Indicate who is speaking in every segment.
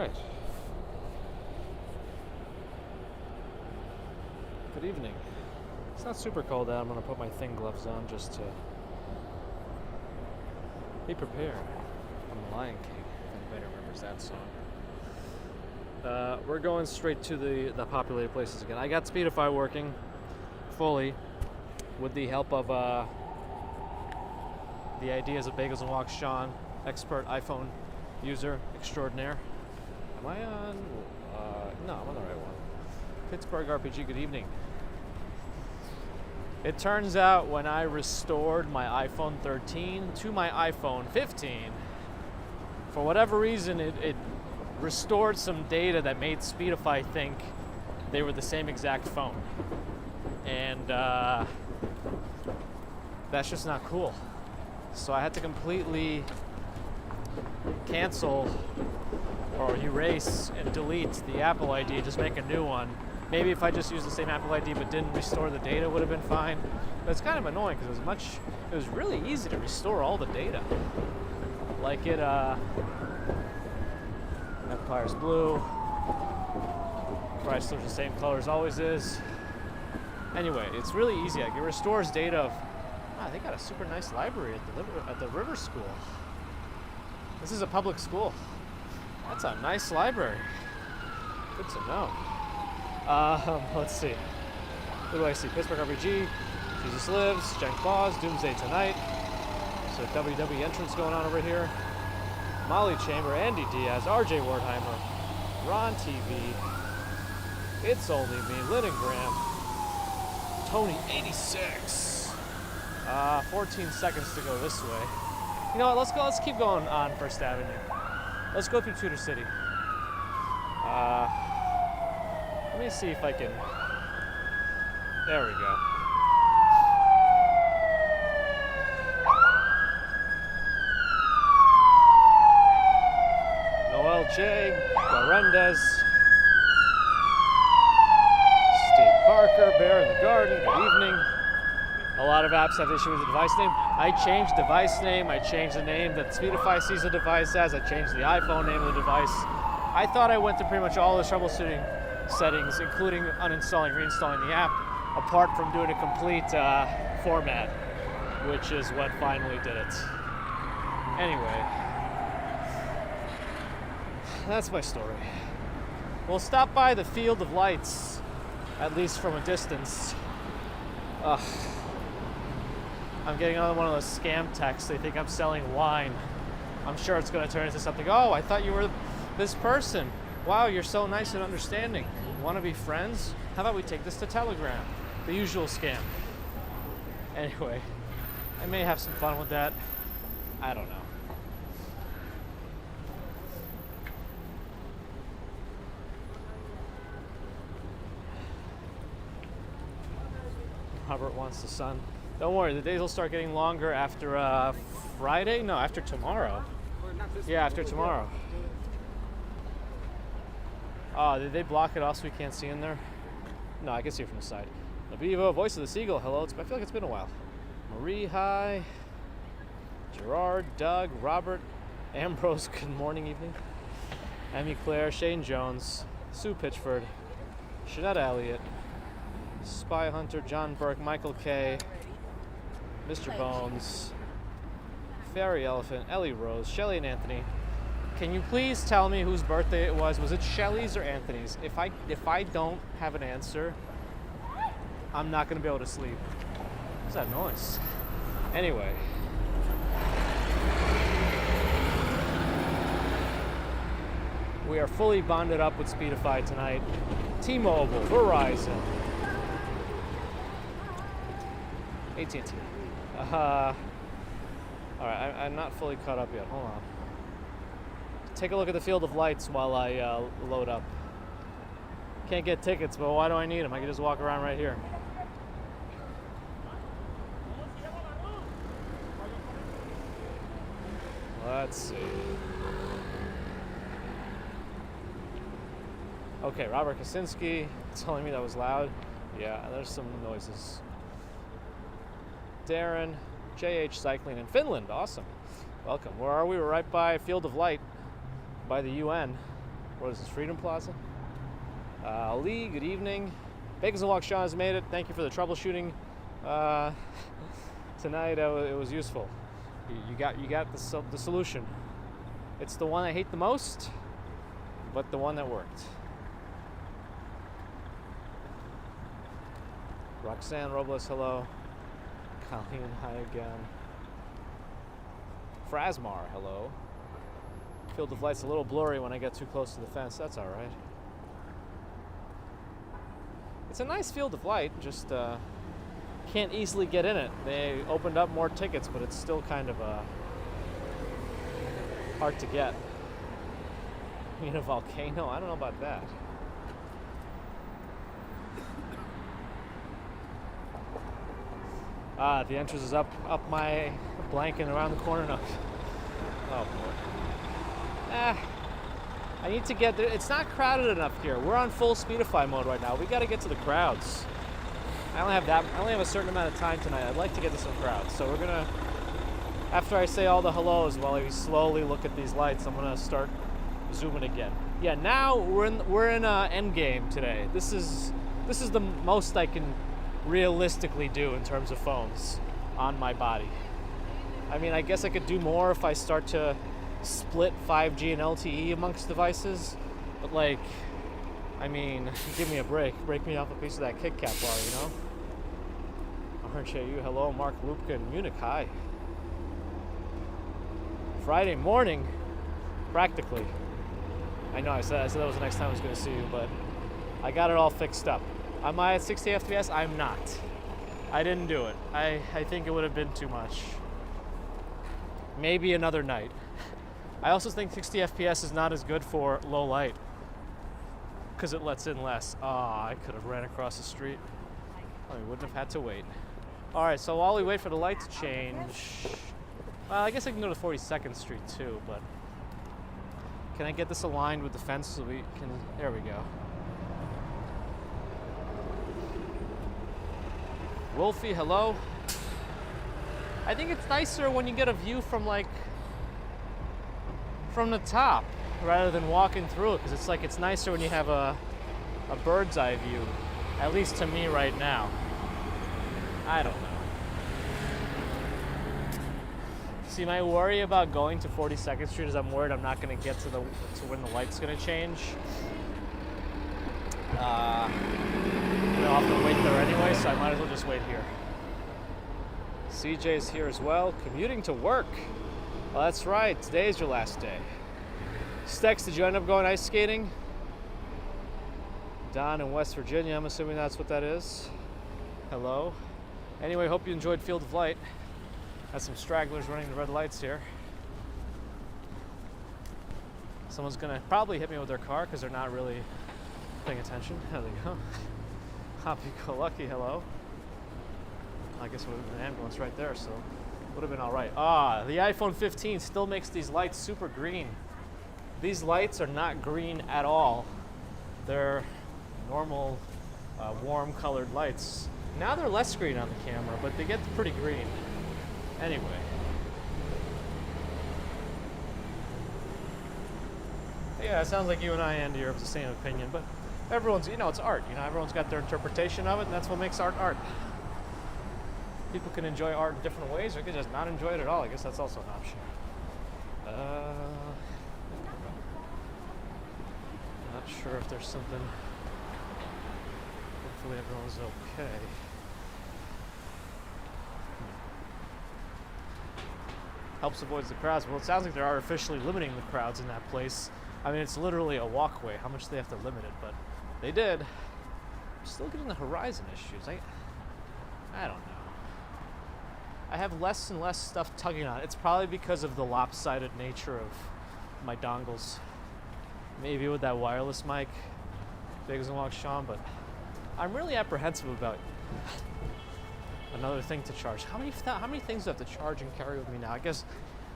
Speaker 1: right. Good evening. It's not super cold out. I'm going to put my thin gloves on just to be prepared. I'm the Lion King, if anybody remembers that song. We're going straight to the populated places again. I got Speedify working fully with the help of the Ideas of Bagels and Walks Sean, expert iPhone user extraordinaire. Am I on? No, I'm on the right one. Pittsburgh RPG, good evening. It turns out when I restored my iPhone 13 to my iPhone 15, for whatever reason, it restored some data that made Speedify think they were the same exact phone. And that's just not cool. So I had to completely cancel or erase and delete the Apple ID, just make a new one. Maybe if I just used the same Apple ID but didn't restore the data, would have been fine. But it's kind of annoying because it was really easy to restore all the data. Like Empire's blue. Chrysler's the same color as always is. Anyway, it's really easy. Like, it restores data of, wow, they got a super nice library at the River School. This is a public school. That's a nice library. Good to know. Let's see. What do I see? Pittsburgh RPG, Jesus Lives, Jen Claus, Doomsday Tonight. So WWE entrance going on over here. Molly Chamber, Andy Diaz, RJ Wertheimer, Ron TV, It's Only Me, Lynn and Graham, Tony 86. 14 seconds to go this way. You know what? Let's keep going on First Avenue. Let's go through Tudor City. Let me see if I can. There we go. Noel J. Garendez. Steve Parker, Bear in the Garden, good evening. A lot of apps have issues with the device name. I changed device name. I changed the name that Speedify sees the device as. I changed the iPhone name of the device. I thought I went through pretty much all the troubleshooting settings, including uninstalling, reinstalling the app, apart from doing a complete format, which is what finally did it. Anyway, that's my story. We'll stop by the Field of Lights, at least from a distance. I'm getting another one of those scam texts. They think I'm selling wine. I'm sure it's going to turn into something. Oh, I thought you were this person. Wow, you're so nice and understanding. Want to be friends? How about we take this to Telegram? The usual scam. Anyway, I may have some fun with that. I don't know. Robert wants the sun. Don't worry, the days will start getting longer after Friday? No, after tomorrow. Yeah, after tomorrow. Oh, did they block it off so we can't see in there? No, I can see it from the side. Nabivo, Voice of the Seagull, hello. I feel like it's been a while. Marie, hi. Gerard, Doug, Robert, Ambrose, good morning, evening. Emmy Claire, Shane Jones, Sue Pitchford, Shanetta Elliott, Spy Hunter, John Burke, Michael K, Mr. Bones, Fairy Elephant, Ellie Rose, Shelly and Anthony. Can you please tell me whose birthday it was? Was it Shelly's or Anthony's? If I don't have an answer, I'm not going to be able to sleep. What's that noise? Anyway. We are fully bonded up with Speedify tonight. T-Mobile, Verizon, AT&T. All right, I'm not fully caught up yet. Hold on. Take a look at the Field of Lights while I load up. Can't get tickets, but why do I need them? I can just walk around right here. Let's see. Okay, Robert Kaczynski telling me that was loud. Yeah, there's some noises. Darren, JH Cycling in Finland, awesome. Welcome. Where are we? We're right by Field of Light, by the UN. What is this, Freedom Plaza? Lee, good evening. Bagels and Walk Sean has made it. Thank you for the troubleshooting tonight. It was useful. You got the solution. It's the one I hate the most, but the one that worked. Roxanne Robles, hello. Colleen, hi again. Frasmar, hello. Field of light's a little blurry when I get too close to the fence. That's all right. It's a nice field of light, just can't easily get in it. They opened up more tickets, but it's still kind of hard to get. I mean, a volcano? I don't know about that. The entrance is up my blanket around the corner. No. Oh boy. I need to get there. It's not crowded enough here. We're on full speedify mode right now. We got to get to the crowds. I only have a certain amount of time tonight. I'd like to get to some crowds. So we're gonna, after I say all the hellos while we slowly look at these lights, I'm gonna start zooming again. Yeah, now we're in end game today. This is the most I can realistically do in terms of phones on my body. I mean, I guess I could do more if I start to split 5G and LTE amongst devices, but like, I mean, give me a break. Break me off a piece of that Kit Kat bar, you know? RJU, hello. Mark Lupka in Munich, hi. Friday morning, practically. I know I said that was the next time I was going to see you, but I got it all fixed up. Am I at 60 FPS? I'm not. I didn't do it. I think it would have been too much. Maybe another night. I also think 60 FPS is not as good for low light because it lets in less. I could have ran across the street. Oh, we wouldn't have had to wait. All right, so while we wait for the light to change, well, I guess I can go to 42nd Street too, but can I get this aligned with the fence so we can, there we go. Wolfie, hello. I think it's nicer when you get a view from the top rather than walking through it, because it's nicer when you have a bird's eye view, at least to me right now. I don't know. See, my worry about going to 42nd Street is I'm worried I'm not going to get to when the light's going to change. I'll have to wait there anyway, so I might as well just wait here. CJ's here as well, commuting to work. Well, that's right, today's your last day. Stex, did you end up going ice skating? Don in West Virginia, I'm assuming that's what that is. Hello. Anyway, hope you enjoyed Field of Light. Got some stragglers running the red lights here. Someone's gonna probably hit me with their car because they're not really paying attention. There they go. Happy-go-lucky, hello. I guess it would have been an ambulance right there, so would have been all right. The iPhone 15 still makes these lights super green. These lights are not green at all. They're normal, warm colored lights. Now they're less green on the camera, but they get pretty green. Anyway. Yeah, it sounds like you and I, Andy, are of the same opinion, but everyone's, it's art. Everyone's got their interpretation of it, and that's what makes art art. People can enjoy art in different ways, or they can just not enjoy it at all. I guess that's also an option. Not sure if there's something. Hopefully everyone's okay. Helps avoid the crowds. Well, it sounds like they're artificially limiting the crowds in that place. I mean, it's literally a walkway. How much do they have to limit it? But they did. I'm still getting the horizon issues. I don't know. I have less and less stuff tugging on it. It's probably because of the lopsided nature of my dongles. Maybe with that wireless mic, big as a walk Sean, but I'm really apprehensive about another thing to charge. How many things do I have to charge and carry with me now? I guess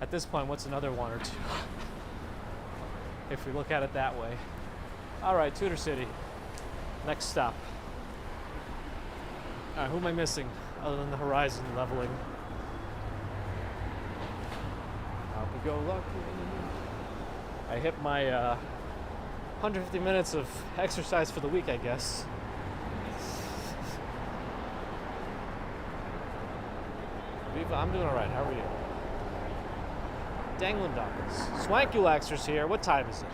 Speaker 1: at this point, what's another one or two? If we look at it that way. All right, Tudor City. Next stop. All right, who am I missing other than the horizon leveling? Happy-go-lucky. I hit my 150 minutes of exercise for the week, I guess. Viva, I'm doing all right. How are you? Dangling Dockers. Swankulaxers here. What time is it?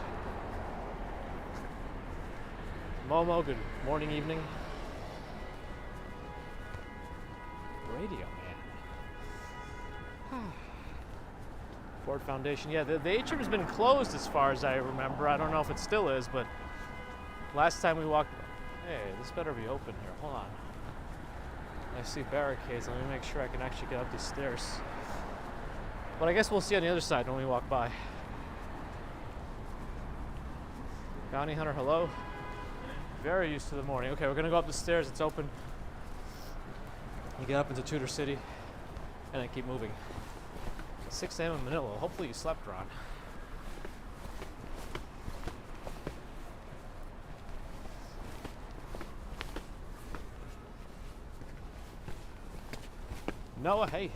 Speaker 1: Momo, good morning, evening. Radio Man. Ford Foundation. Yeah, the atrium's been closed as far as I remember. I don't know if it still is, but last time we walked... Hey, this better be open here. Hold on. I see barricades. Let me make sure I can actually get up these stairs. But I guess we'll see on the other side when we walk by. Bounty Hunter, hello. Very used to the morning. Okay, we're gonna go up the stairs. It's open. You get up into Tudor City and then keep moving. 6 a.m. in Manila. Hopefully you slept, Ron. Noah, hey.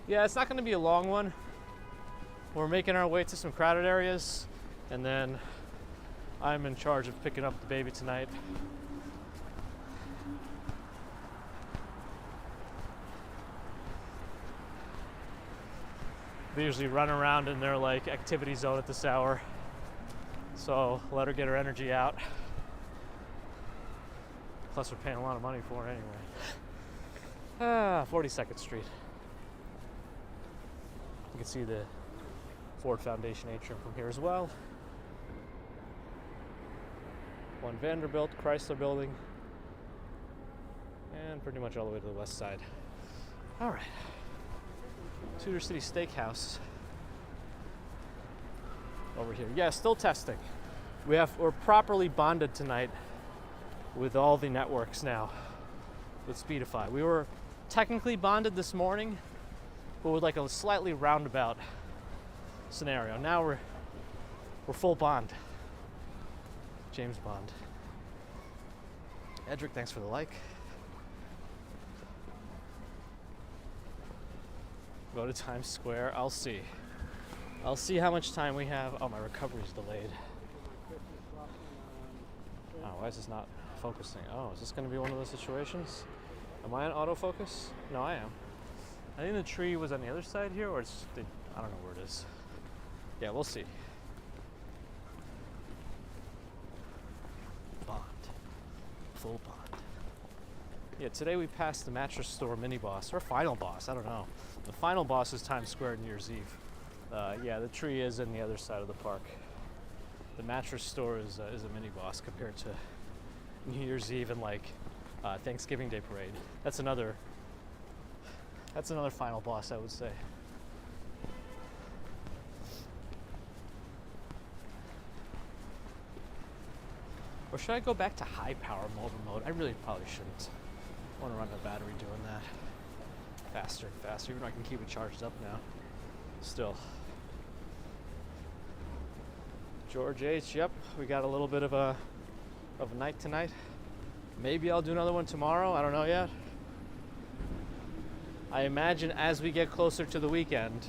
Speaker 1: Yeah, it's not going to be a long one. We're making our way to some crowded areas, and then I'm in charge of picking up the baby tonight. They usually run around in their like activity zone at this hour, so let her get her energy out. Plus we're paying a lot of money for it anyway. 42nd Street. You can see the Ford Foundation atrium from here as well. One Vanderbilt, Chrysler building, and pretty much all the way to the west side. All right. Tudor City Steakhouse over here. Yeah, still testing. We're properly bonded tonight with all the networks now with Speedify. We were technically bonded this morning, but with like a slightly roundabout scenario. Now we're full bond. James Bond. Edric, thanks for the like. Go to Times Square. I'll see. I'll see how much time we have. Oh, my recovery's delayed. Oh, why is this not focusing? Oh, is this going to be one of those situations? Am I on autofocus? No, I am. I think the tree was on the other side here, or it's... I don't know where it is. Yeah, we'll see. Bond. Full bond. Yeah, today we passed the mattress store mini boss, or final boss, I don't know. The final boss is Times Square New Year's Eve. Yeah, the tree is in the other side of the park. The mattress store is a mini boss compared to New Year's Eve and like Thanksgiving Day parade. That's another final boss, I would say. Or should I go back to high power motor mode? I really probably shouldn't. I want to run the battery doing that. Faster and faster, even though I can keep it charged up now. Still. George H, yep, we got a little bit of a night tonight. Maybe I'll do another one tomorrow, I don't know yet. I imagine as we get closer to the weekend,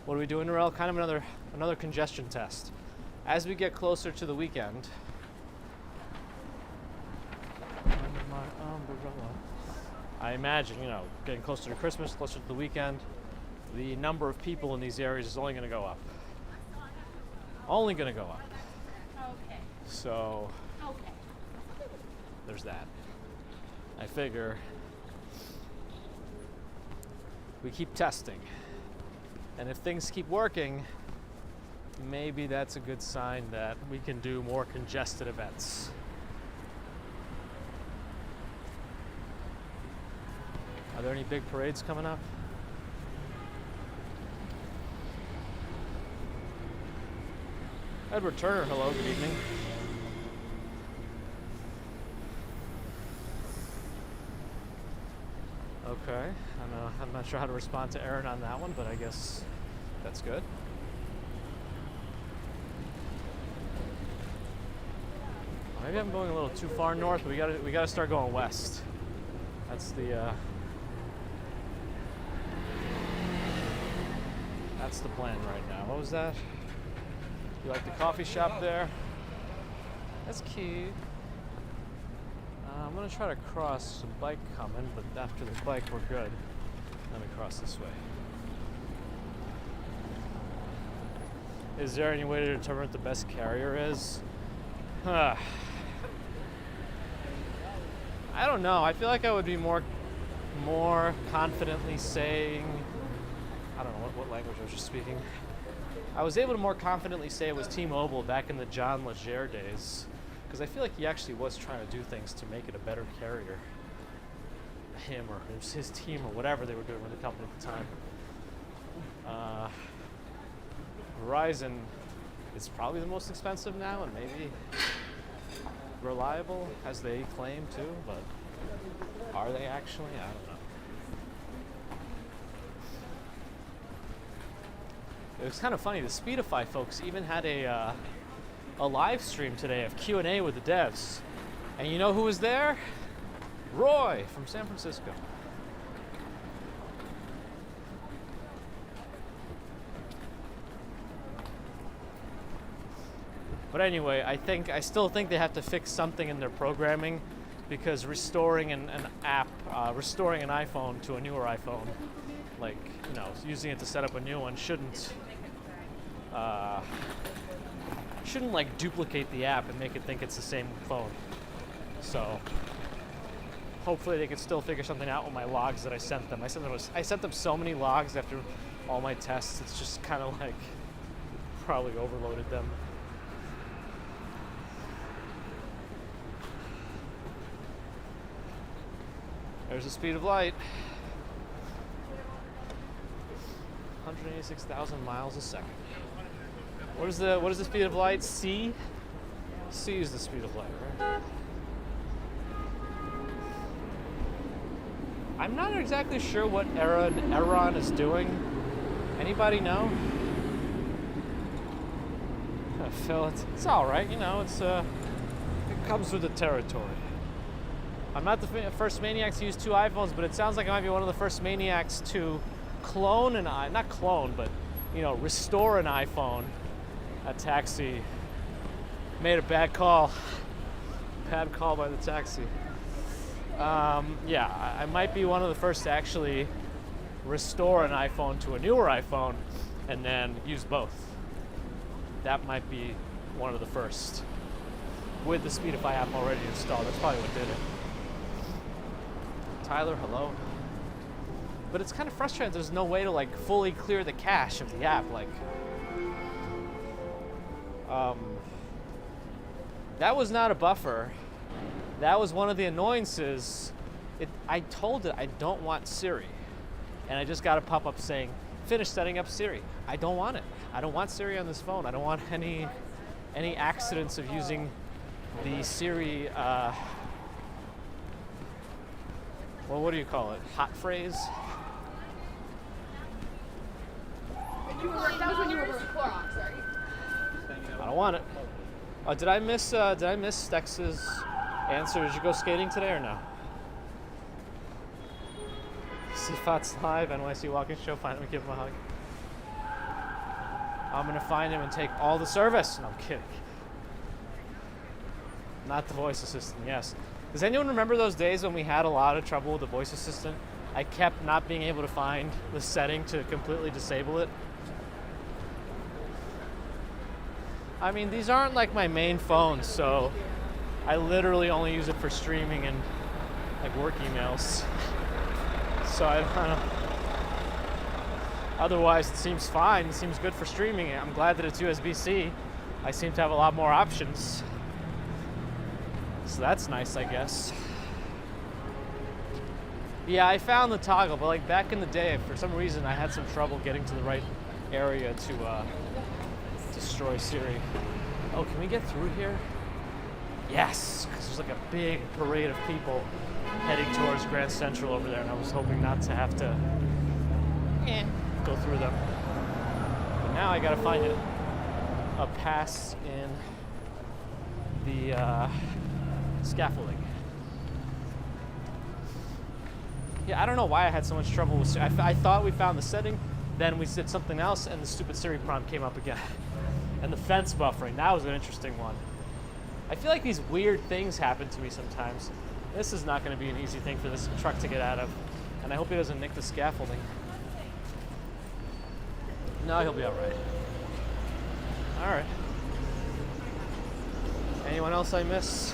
Speaker 1: what are we doing, Norel? Kind of another congestion test. As we get closer to the weekend, under my umbrella, I imagine, getting closer to Christmas, closer to the weekend, the number of people in these areas is only going to go up. Only going to go up.
Speaker 2: Okay.
Speaker 1: So,
Speaker 2: Okay.
Speaker 1: there's that. I figure we keep testing. And if things keep working, maybe that's a good sign that we can do more congested events. Are there any big parades coming up? Edward Turner, hello, good evening. Okay, I'm not sure how to respond to Aaron on that one, but I guess that's good. Maybe I'm going a little too far north, but we gotta start going west. That's the plan right now. What was that? You like the coffee shop there? That's cute. I'm gonna try to cross a bike coming, but after the bike we're good. Let me cross this way. Is there any way to determine what the best carrier is? I don't know. I feel like I would be more confidently saying, I don't know what language I was just speaking. I was able to more confidently say it was T-Mobile back in the John Legere days, because I feel like he actually was trying to do things to make it a better carrier. Him or his team or whatever they were doing with the company at the time. Verizon is probably the most expensive now and maybe reliable, as they claim too, but are they actually? I don't know. It was kind of funny. The Speedify folks even had a live stream today of Q&A with the devs. And you know who was there? Roy from San Francisco. But anyway, I still think they have to fix something in their programming, because restoring an app, restoring an iPhone to a newer iPhone, like, you know, using it to set up a new one shouldn't like duplicate the app and make it think it's the same phone. So hopefully they can still figure something out with my logs that I sent them. I sent them so many logs after all my tests. It's just kind of like probably overloaded them. There's the speed of light. 186,000 miles a second. What is the speed of light? C? C is the speed of light, right? I'm not exactly sure what Aaron is doing. Anybody know? Phil, it's all right. You know, it comes with the territory. I'm not the first maniac to use two iPhones, but it sounds like I might be one of the first maniacs to clone not clone, but, you know, restore an iPhone. A taxi made a bad call. Bad call by the taxi. Yeah, I might be one of the first to actually restore an iPhone to a newer iPhone and then use both. That might be one of the first. With the Speedify app already installed, that's probably what did it. Tyler, hello. But it's kind of frustrating. There's no way to like fully clear the cache of the app. Like, that was not a buffer. That was one of the annoyances. I told it I don't want Siri, and I just got a pop-up saying, "Finish setting up Siri." I don't want it. I don't want Siri on this phone. I don't want any accidents of using the Siri. Well, what do you call it? Hot phrase?
Speaker 2: That was when you were wearing Clorox, right?
Speaker 1: I don't want it. Did I miss Stex's answer? Did you go skating today or no? Sifat's live, NYC walking show. Find him and give him a hug. I'm gonna find him and take all the service. No, I'm kidding. Not the voice assistant, yes. Does anyone remember those days when we had a lot of trouble with the voice assistant? I kept not being able to find the setting to completely disable it. I mean, these aren't like my main phones, so I literally only use it for streaming and like work emails. So I don't know. Otherwise, it seems fine. It seems good for streaming. I'm glad that it's USB-C. I seem to have a lot more options. So that's nice, I guess. Yeah, I found the toggle, but like back in the day, for some reason, I had some trouble getting to the right area to destroy Siri. Oh, can we get through here? Yes, because there's like a big parade of people heading towards Grand Central over there, and I was hoping not to have to go through them. But now I gotta find a pass in the scaffolding. Yeah, I don't know why I had so much trouble with Siri. I thought we found the setting, then we did something else, and the stupid Siri prompt came up again. And the fence buffering, that was an interesting one. I feel like these weird things happen to me sometimes. This is not going to be an easy thing for this truck to get out of. And I hope he doesn't nick the scaffolding. No, he'll be all right. All right. Anyone else I miss?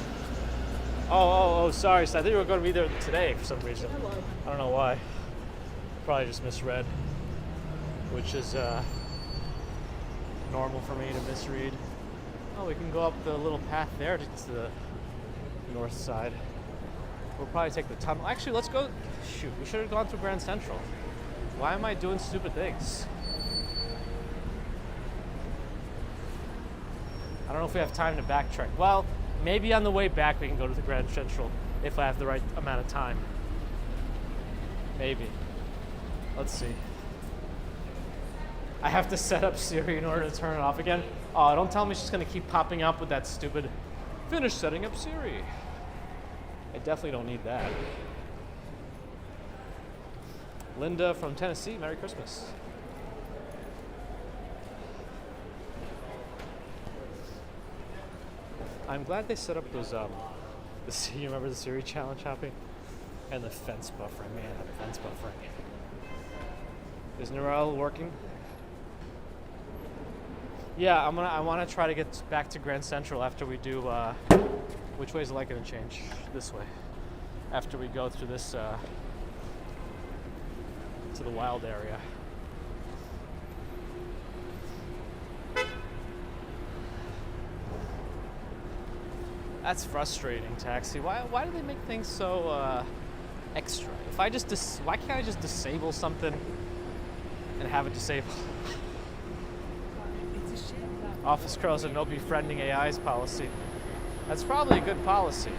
Speaker 1: Oh, sorry. So I think we were going to be there today for some reason. I don't know why. Probably just misread, which is normal for me to misread. Oh, we can go up the little path there to the north side. We'll probably take the tunnel. Actually, let's go. Shoot, we should have gone through Grand Central. Why am I doing stupid things? I don't know if we have time to backtrack. Well, maybe on the way back we can go to the Grand Central if I have the right amount of time. Maybe. Let's see. I have to set up Siri in order to turn it off again. Oh, don't tell me she's going to keep popping up with that stupid finish setting up Siri. I definitely don't need that. Linda from Tennessee, Merry Christmas. I'm glad they set up those, you remember the Siri challenge happening? And the fence buffering, man, the fence buffering. Is Neural working? Yeah, I want to try to get back to Grand Central after we do, which way is the light going to change? This way. After we go through this, to the wild area. That's frustrating, Taxi. Why do they make things so extra? If I just why can't I just disable something and have it disabled? Office Crows and no befriending AIs policy. That's probably a good policy.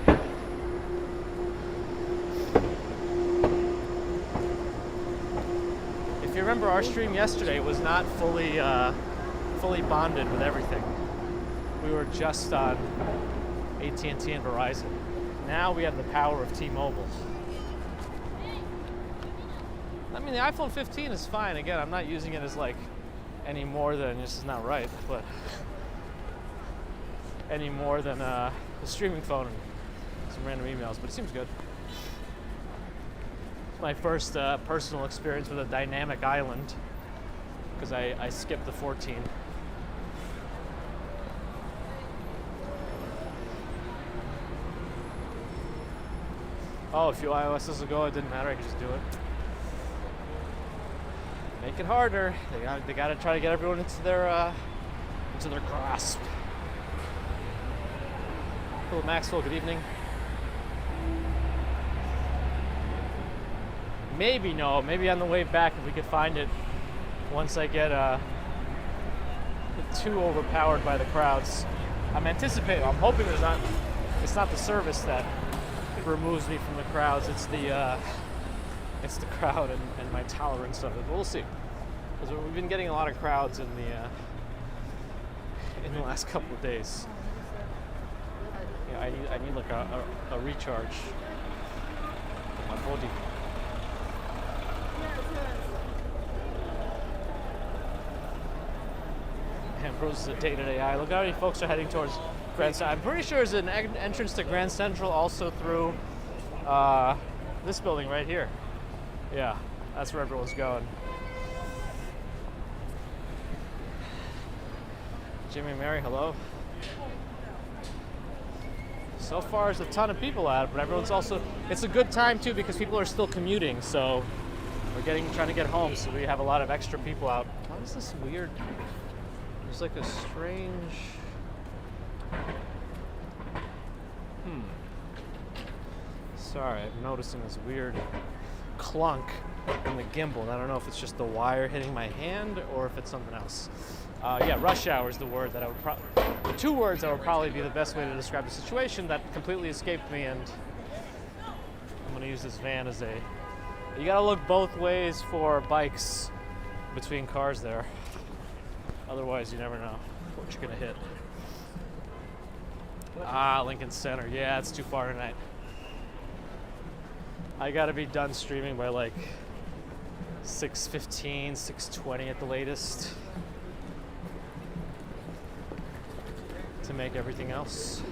Speaker 1: If you remember our stream yesterday, it was not fully bonded with everything. We were just on AT&T and Verizon. Now we have the power of T-Mobile. I mean, the iPhone 15 is fine. Again, I'm not using it as like any more than, this is not right, but any more than a streaming phone and some random emails, but it seems good. It's my first personal experience with a dynamic island because I skipped the 14. Oh, a few iOS's ago, it didn't matter. I could just do it. Make it harder. They got to try to get everyone into their grasp. Hello, Maxwell. Good evening. Maybe maybe on the way back if we could find it. Once I get too overpowered by the crowds, I'm hoping it's not the service that removes me from the crowds. It's the crowd and my tolerance of it. But we'll see, because we've been getting a lot of crowds in the last couple of days. Yeah, I need like a recharge for my body. Ambrose is a dated AI. Look how many folks are heading towards Grand Central. I'm pretty sure there's an entrance to Grand Central also through this building right here. Yeah, that's where everyone's going. Jimmy and Mary, hello. So far, there's a ton of people out, but everyone's also, it's a good time too because people are still commuting, so we're trying to get home, so we have a lot of extra people out. What is this weird? There's like a strange. Sorry, I'm noticing this weird clunk in the gimbal, and I don't know if it's just the wire hitting my hand or if it's something else. Yeah, rush hour is the word that I would the two words that would probably be the best way to describe the situation that completely escaped me, and I'm going to use this van as you got to look both ways for bikes between cars there. Otherwise, you never know what you're going to hit. Lincoln Center. Yeah, it's too far tonight. I got to be done streaming by like 6:15, 6:20 at the latest. to make everything else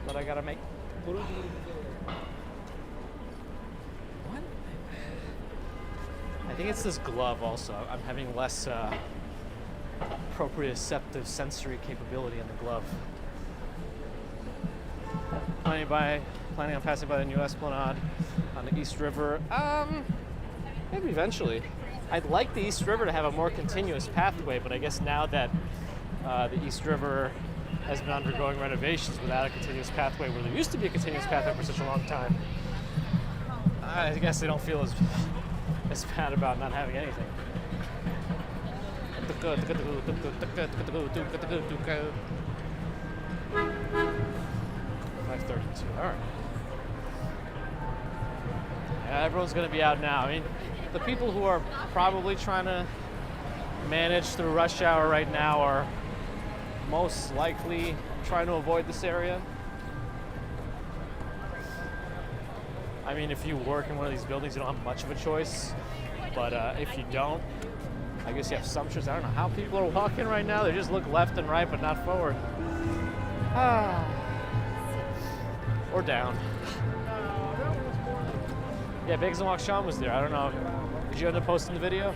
Speaker 1: that I gotta make. What? I think it's this glove also. I'm having less proprioceptive sensory capability in the glove. Planning on passing by the new Esplanade on the East River. Maybe eventually. I'd like the East River to have a more continuous pathway, but I guess now that the East River has been undergoing renovations without a continuous pathway, where there used to be a continuous pathway for such a long time, I guess they don't feel as bad about not having anything. 5:32. All right. Yeah, everyone's going to be out now. I mean, the people who are probably trying to manage through rush hour right now are most likely trying to avoid this area. I mean, if you work in one of these buildings, you don't have much of a choice. But if you don't, I guess you have some choice. I don't know how people are walking right now. They just look left and right, but not forward. Or down. Yeah, Bakes and Walk Sean was there. I don't know. Did you end up posting the video?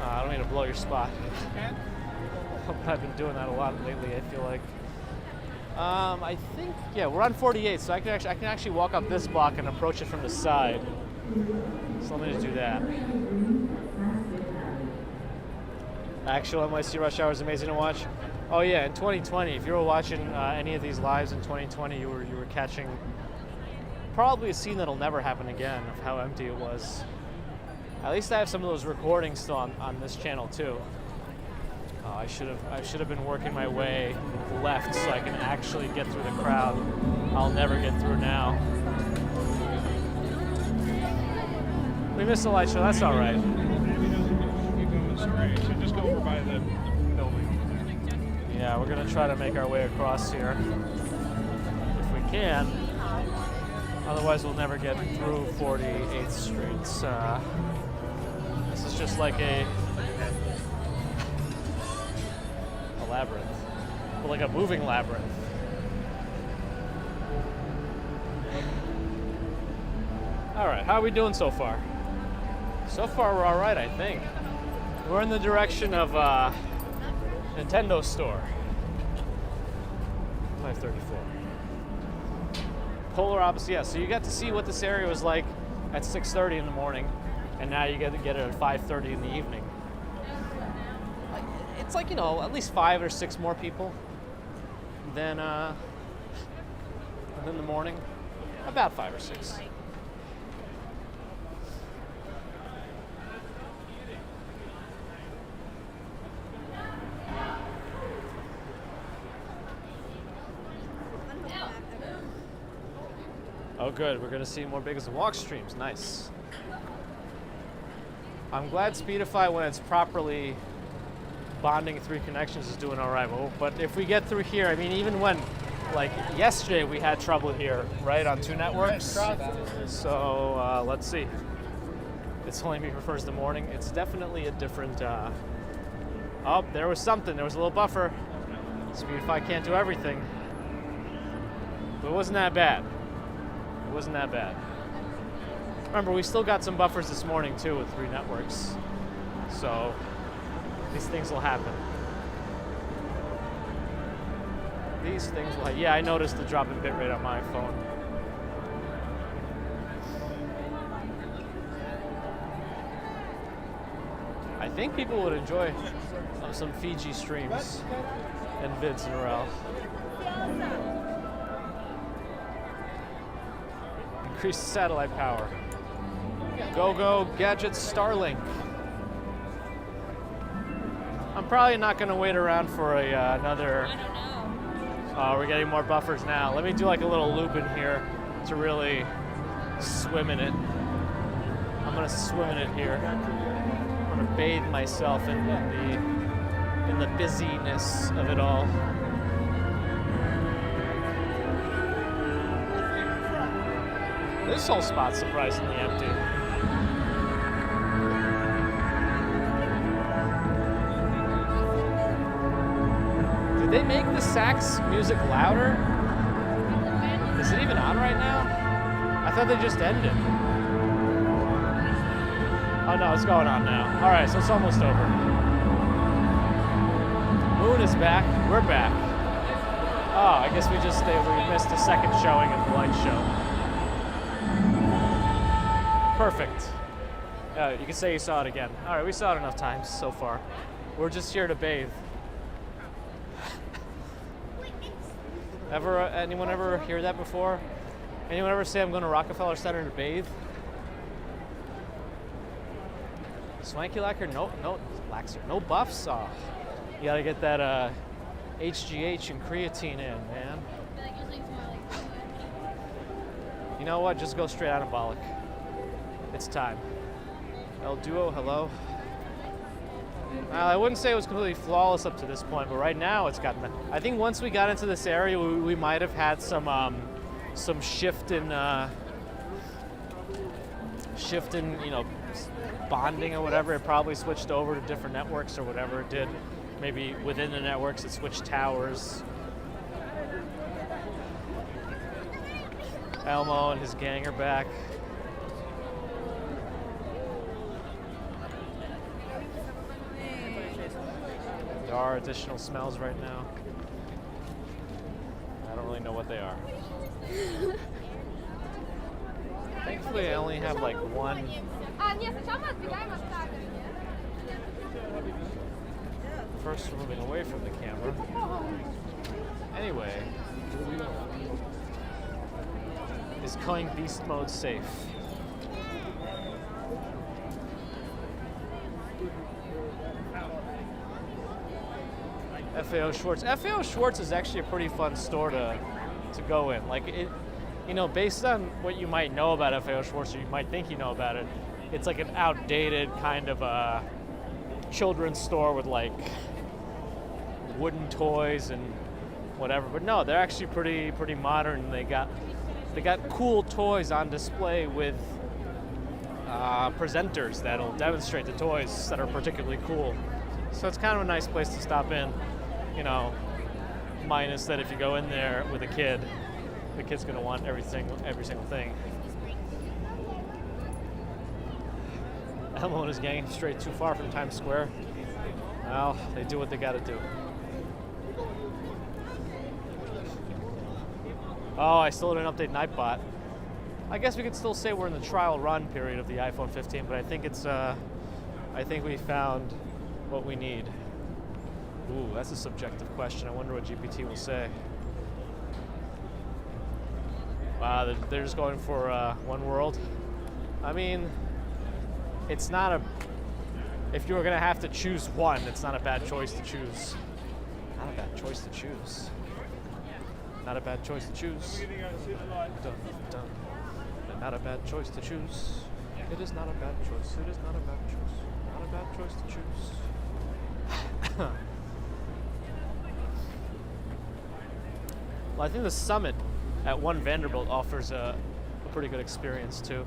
Speaker 1: I don't mean to blow your spot. I've been doing that a lot lately, I feel like. I think, yeah, we're on 48, so I can actually walk up this block and approach it from the side. So let me just do that. Actual NYC rush hour is amazing to watch. Oh yeah, in 2020, if you were watching any of these lives in 2020, you were catching probably a scene that'll never happen again of how empty it was. At least I have some of those recordings still on this channel too. I should have been working my way left so I can actually get through the crowd. I'll never get through now. We missed the light show. That's all right.
Speaker 3: Just go over by the building.
Speaker 1: Yeah, we're gonna try to make our way across here if we can. Otherwise, we'll never get through 48th Street. This is just like a labyrinth, but like a moving labyrinth. All right, how are we doing so far? So far, we're all right, I think. We're in the direction of Nintendo store. 534. Polar opposite, yeah. So you got to see what this area was like at 6:30 in the morning, and now you get to get it at 5:30 in the evening. It's like, you know, at least 5 or 6 more people than the morning. About 5 or 6. Oh good, we're gonna see more Bakes and Walk streams, nice. I'm glad Speedify, when it's properly bonding 3 connections, is doing all right. But if we get through here, I mean, even when, like yesterday, we had trouble here, right, on 2 networks. So let's see. It's only me prefers the morning. It's definitely a different. Oh, there was something. There was a little buffer. Speedify can't do everything, but it wasn't that bad. It wasn't that bad. Remember, we still got some buffers this morning too with 3 networks. So these things will happen. These things will happen. Yeah, I noticed the drop in bitrate on my phone. I think people would enjoy some Fiji streams and vids in a row. Increase satellite power. Go Gadgets Starlink. I'm probably not going to wait around for another. We're getting more buffers now. Let me do like a little loop in here to really swim in it. I'm going to swim in it here. I'm going to bathe myself in the busyness of it all. This whole spot's surprisingly empty. Did they make the sax music louder? Is it even on right now? I thought they just ended. Oh no, it's going on now. All right, so it's almost over. Moon is back. We're back. Oh, I guess we missed a second showing of the light show. Perfect. You can say you saw it again. All right, we saw it enough times so far. We're just here to bathe. Anyone ever hear that before? Anyone ever say I'm going to Rockefeller Center to bathe? Swanky lacquer? No laxer. No buffs? Oh, you gotta get that HGH and creatine in, man. You know what? Just go straight anabolic. It's time. El Duo, hello. I wouldn't say it was completely flawless up to this point, but right now it's gotten. I think once we got into this area, we might have had some shift in bonding or whatever. It probably switched over to different networks or whatever it did. Maybe within the networks it switched towers. Elmo and his gang are back. There are additional smells right now. I don't really know what they are. Thankfully, I only have like one. First, we're moving away from the camera. Anyway, is calling beast mode safe? FAO Schwartz. FAO Schwartz is actually a pretty fun store to go in. Like it, based on what you might know about FAO Schwartz, or you might think you know about it, it's like an outdated kind of a children's store with like wooden toys and whatever. But no, they're actually pretty modern. They got cool toys on display with presenters that'll demonstrate the toys that are particularly cool. So it's kind of a nice place to stop in. Minus that if you go in there with a kid, the kid's gonna want every single thing. Elmo and his gang strayed too far from Times Square. Well, they do what they gotta do. Oh, I still didn't update Nightbot. I guess we could still say we're in the trial run period of the iPhone 15, but I think we found what we need. Ooh, that's a subjective question. I wonder what GPT will say. Wow, they're just going for one world. I mean, it's not a. If you were gonna have to choose one, it's not a bad choice to choose. Not a bad choice to choose. Not a bad choice to choose. Dun, dun. Not a bad choice to choose. It is not a bad choice. It is not a bad choice. Not a bad choice to choose. Well, I think the summit at One Vanderbilt offers a pretty good experience too.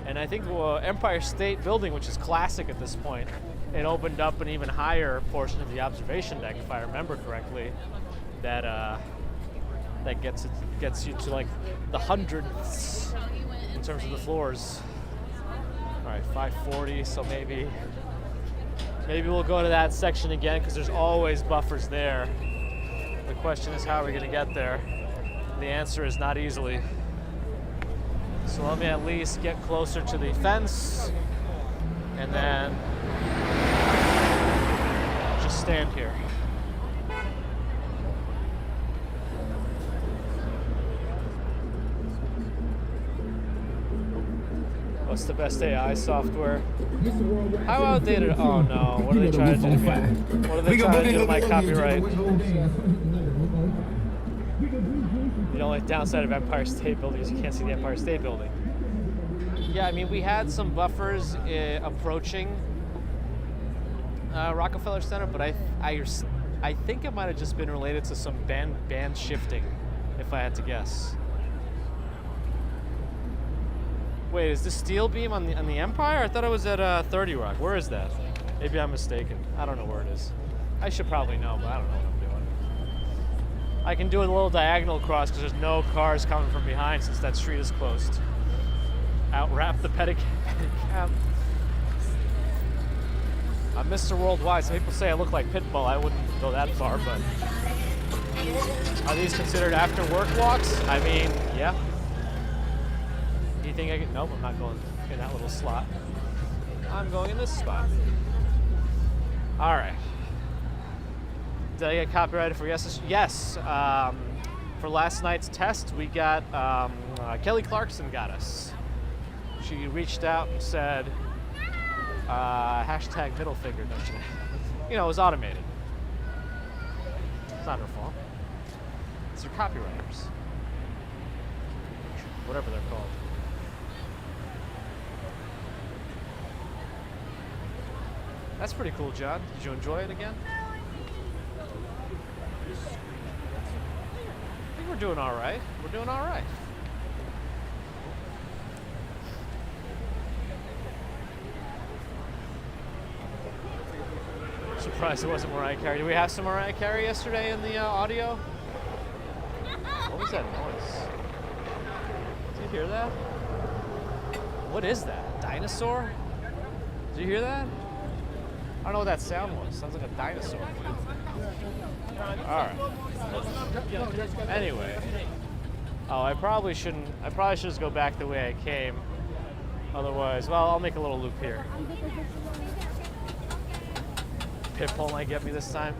Speaker 1: And I think Empire State Building, which is classic at this point, it opened up an even higher portion of the observation deck, if I remember correctly, that gets you to like the hundreds in terms of the floors. All right, 540, so maybe we'll go to that section again because there's always buffers there. The question is, how are we going to get there? The answer is not easily. So let me at least get closer to the fence and then just stand here. What's the best AI software? How outdated? Oh no, what are they trying to do? What are they trying to do to my copyright? The only downside of Empire State Building is you can't see the Empire State Building. Yeah, I mean, we had some buffers approaching Rockefeller Center, but I think it might have just been related to some band shifting, if I had to guess. Wait, is the steel beam on the Empire? I thought it was at 30 Rock. Where is that? Maybe I'm mistaken. I don't know where it is. I should probably know, but I don't know what I'm doing. I can do a little diagonal cross because there's no cars coming from behind since that street is closed. Out-wrap the pedicab. I'm Mr. Worldwide. Some people say I look like Pitbull. I wouldn't go that far, but are these considered after-work walks? I mean, yeah. Do you think I can? Nope, I'm not going in that little slot. I'm going in this spot. All right. Did I get copyrighted for yeses? Yes. For last night's test, we got Kelly Clarkson got us. She reached out and said, hashtag middle finger, don't you? You know, it was automated. It's not her fault. It's your copywriters. Whatever they're called. That's pretty cool, John. Did you enjoy it again? I think we're doing all right. We're doing all right. Surprised it wasn't Mariah Carey. Did we have some Mariah Carey yesterday in the audio? What was that noise? Did you hear that? What is that? A dinosaur? Did you hear that? I don't know what that sound was. Sounds like a dinosaur. Alright. Anyway. Oh, I probably should just go back the way I came. Otherwise, well, I'll make a little loop here. Pitbull might get me this time.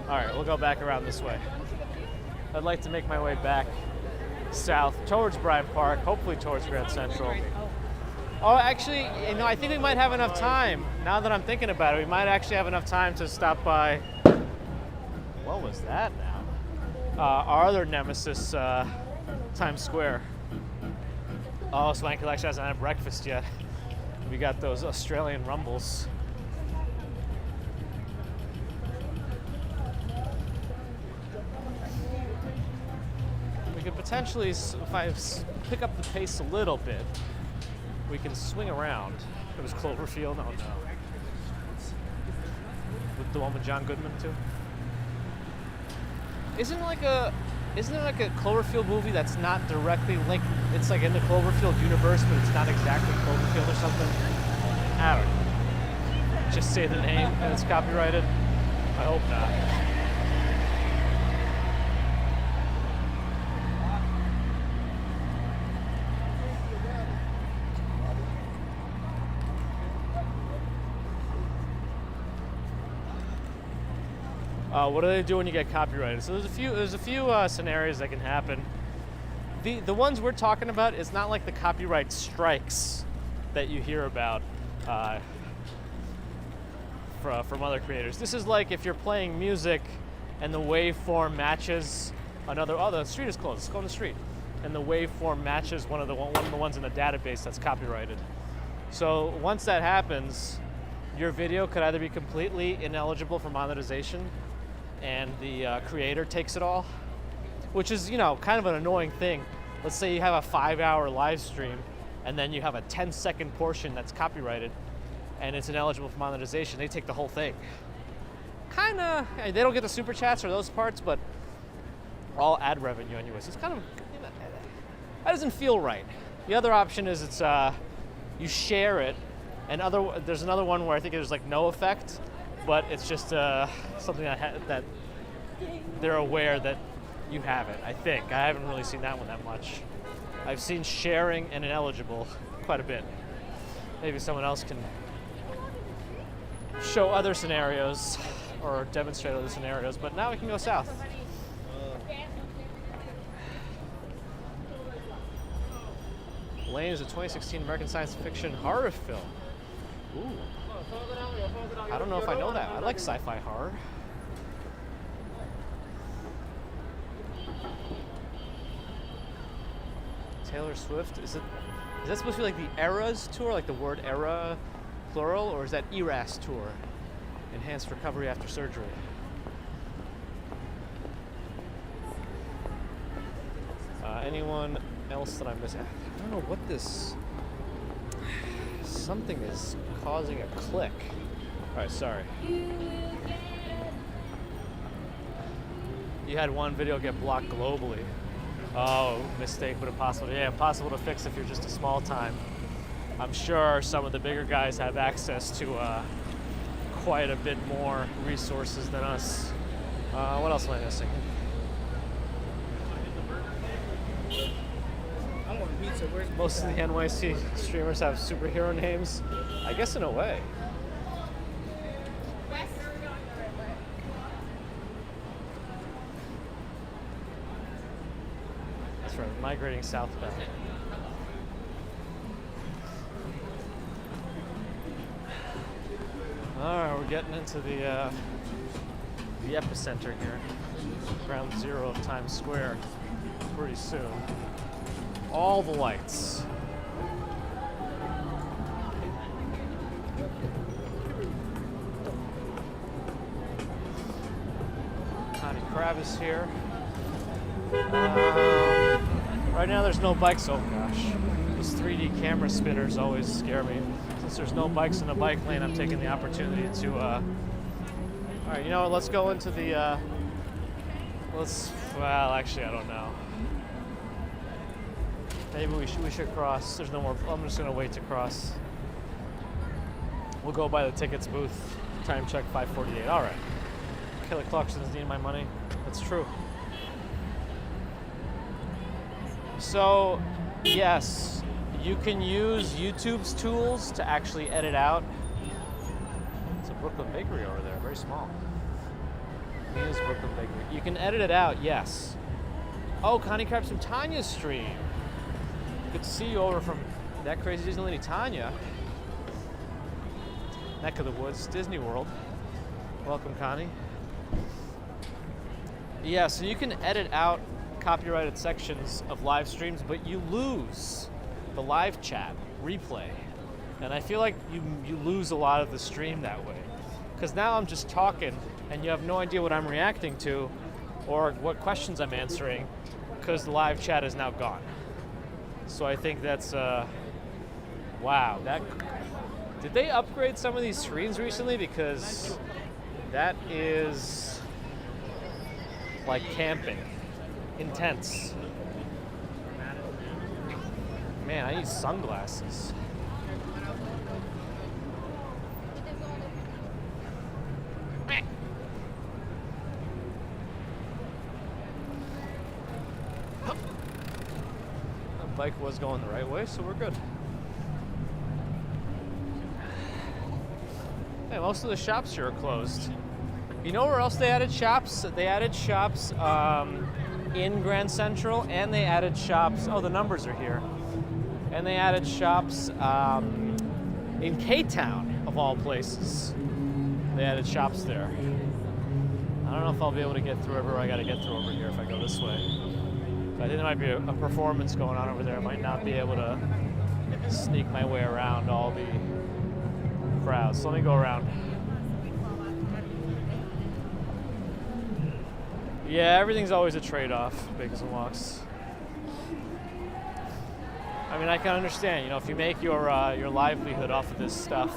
Speaker 1: Alright, we'll go back around this way. I'd like to make my way back south towards Bryant Park, hopefully towards Grand Central. Oh, actually, you know, I think we might have enough time. Now that I'm thinking about it, we might actually have enough time to stop by. What was that now? Our other nemesis, Times Square. Oh, Swanky actually hasn't had breakfast yet. We got those Australian rumbles. We could potentially, if I pick up the pace a little bit, we can swing around. It was Cloverfield. Oh no. With the one with John Goodman too. Isn't there like a Cloverfield movie that's not directly linked? It's like in the Cloverfield universe, but it's not exactly Cloverfield or something. I don't know. Just say the name and it's copyrighted. I hope not. What do they do when you get copyrighted? So there's a few scenarios that can happen. The ones we're talking about is not like the copyright strikes that you hear about from other creators. This is like if you're playing music and the waveform matches another. Oh, the street is closed. Let's go on the street. And the waveform matches one of the ones in the database that's copyrighted. So once that happens, your video could either be completely ineligible for monetization, and the creator takes it all, which is, you know, kind of an annoying thing. Let's say you have a 5-hour live stream and then you have a 10-second portion that's copyrighted and it's ineligible for monetization. They take the whole thing. Kinda, they don't get the super chats or those parts, but all ad revenue anyways. It's kind of, you know, that doesn't feel right. The other option is it's you share it, and there's another one where I think there's like no effect, but it's just something that they're aware that you have it, I think. I haven't really seen that one that much. I've seen sharing and ineligible quite a bit. Maybe someone else can show other scenarios or demonstrate other scenarios, but now we can go south. Lane is a 2016 American science fiction horror film. Ooh. I don't know if I know that. I like sci-fi horror. Taylor Swift, is that supposed to be like the Eras tour, like the word era plural, or is that ERAS tour? Enhanced recovery after surgery. Anyone else that I'm missing? I don't know what this. Something is causing a click. All right, sorry. You had one video get blocked globally. Oh, mistake, but impossible. Yeah, impossible to fix if you're just a small time. I'm sure some of the bigger guys have access to quite a bit more resources than us. What else am I missing?
Speaker 2: I want pizza. Where's
Speaker 1: Most of the NYC streamers have superhero names. I guess in a way. That's right, migrating southbound. Alright, we're getting into the epicenter here. Ground zero of Times Square pretty soon. All the lights. Connie Crab is here. Right now there's no bikes. Oh gosh. Those 3D camera spinners always scare me. Since there's no bikes in the bike lane, I'm taking the opportunity to alright, you know what, let's go into the well, actually I don't know. Maybe we should cross. There's no more. I'm just gonna wait to cross. We'll go by the tickets booth. Time check 5:48. All right. Kelly Clarkson's needing my money. That's true. So, yes, you can use YouTube's tools to actually edit out. It's a Brooklyn Bakery over there. Very small. It is Brooklyn Bakery. You can edit it out. Yes. Oh, Connie Crab's from Tanya's stream. Good to see you over from that crazy Disney lady Tanya. Neck of the woods, Disney World. Welcome, Connie. Yeah, so you can edit out copyrighted sections of live streams, but you lose the live chat replay. And I feel like you lose a lot of the stream that way. Because now I'm just talking and you have no idea what I'm reacting to or what questions I'm answering because the live chat is now gone. So I think that's, wow. Did they upgrade some of these screens recently? Because that is like camping. Intense. Man, I need sunglasses. Bike was going the right way, so we're good. Hey, most of the shops here are closed. You know where else they added shops? They added shops in Grand Central, and they added shops, oh, the numbers are here. And they added shops in K-Town, of all places. They added shops there. I don't know if I'll be able to get through wherever I gotta get through over here if I go this way. I think there might be a performance going on over there. I might not be able to sneak my way around all the crowds. So let me go around. Yeah, everything's always a trade-off, Bakers and Walks. I mean, I can understand, you know, if you make your livelihood off of this stuff,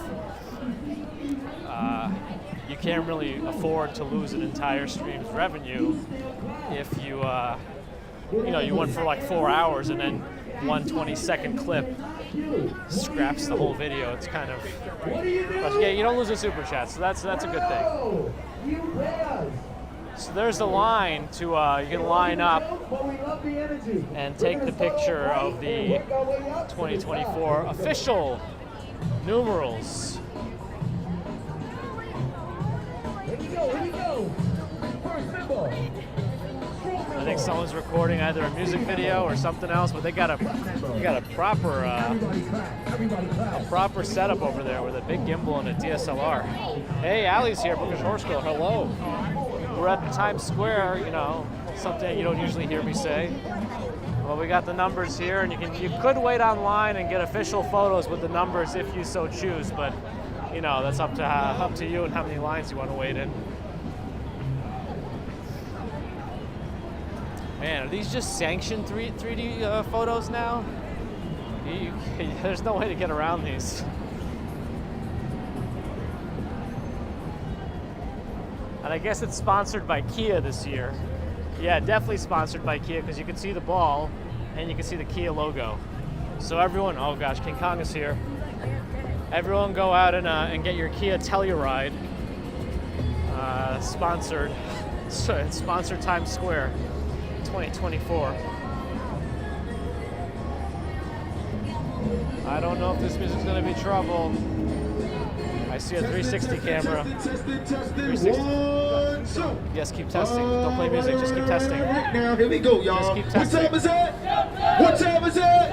Speaker 1: you can't really afford to lose an entire stream's revenue if you you went for like 4 hours and then one 20-second clip scraps the whole video. It's kind of, but yeah, you don't lose a super chat, so that's a good thing. So there's the line to you can line up and take the picture of the 2024 official numerals.
Speaker 4: Here we go. First symbol.
Speaker 1: I think someone's recording either a music video or something else, but they got a proper setup over there with a big gimbal and a DSLR. Hey, Allie's here, Bookish Horse Girl. Hello. We're at Times Square, you know, something you don't usually hear me say. Well, we got the numbers here, and you could wait online and get official photos with the numbers if you so choose, but you know, that's up to you and how many lines you want to wait in. Man, are these just sanctioned 3D photos now? There's no way to get around these. And I guess it's sponsored by Kia this year. Yeah, definitely sponsored by Kia because you can see the ball and you can see the Kia logo. So everyone, oh gosh, King Kong is here. Everyone go out and get your Kia Telluride. Sponsored. So it's sponsored Times Square 2024. I don't know if this music's gonna be trouble. I see a 360 camera. 360. Yes, keep testing. Don't play music, just keep testing.
Speaker 4: Now, here we go, y'all.
Speaker 1: Just keep
Speaker 4: What
Speaker 1: testing.
Speaker 4: time is it? What time is it?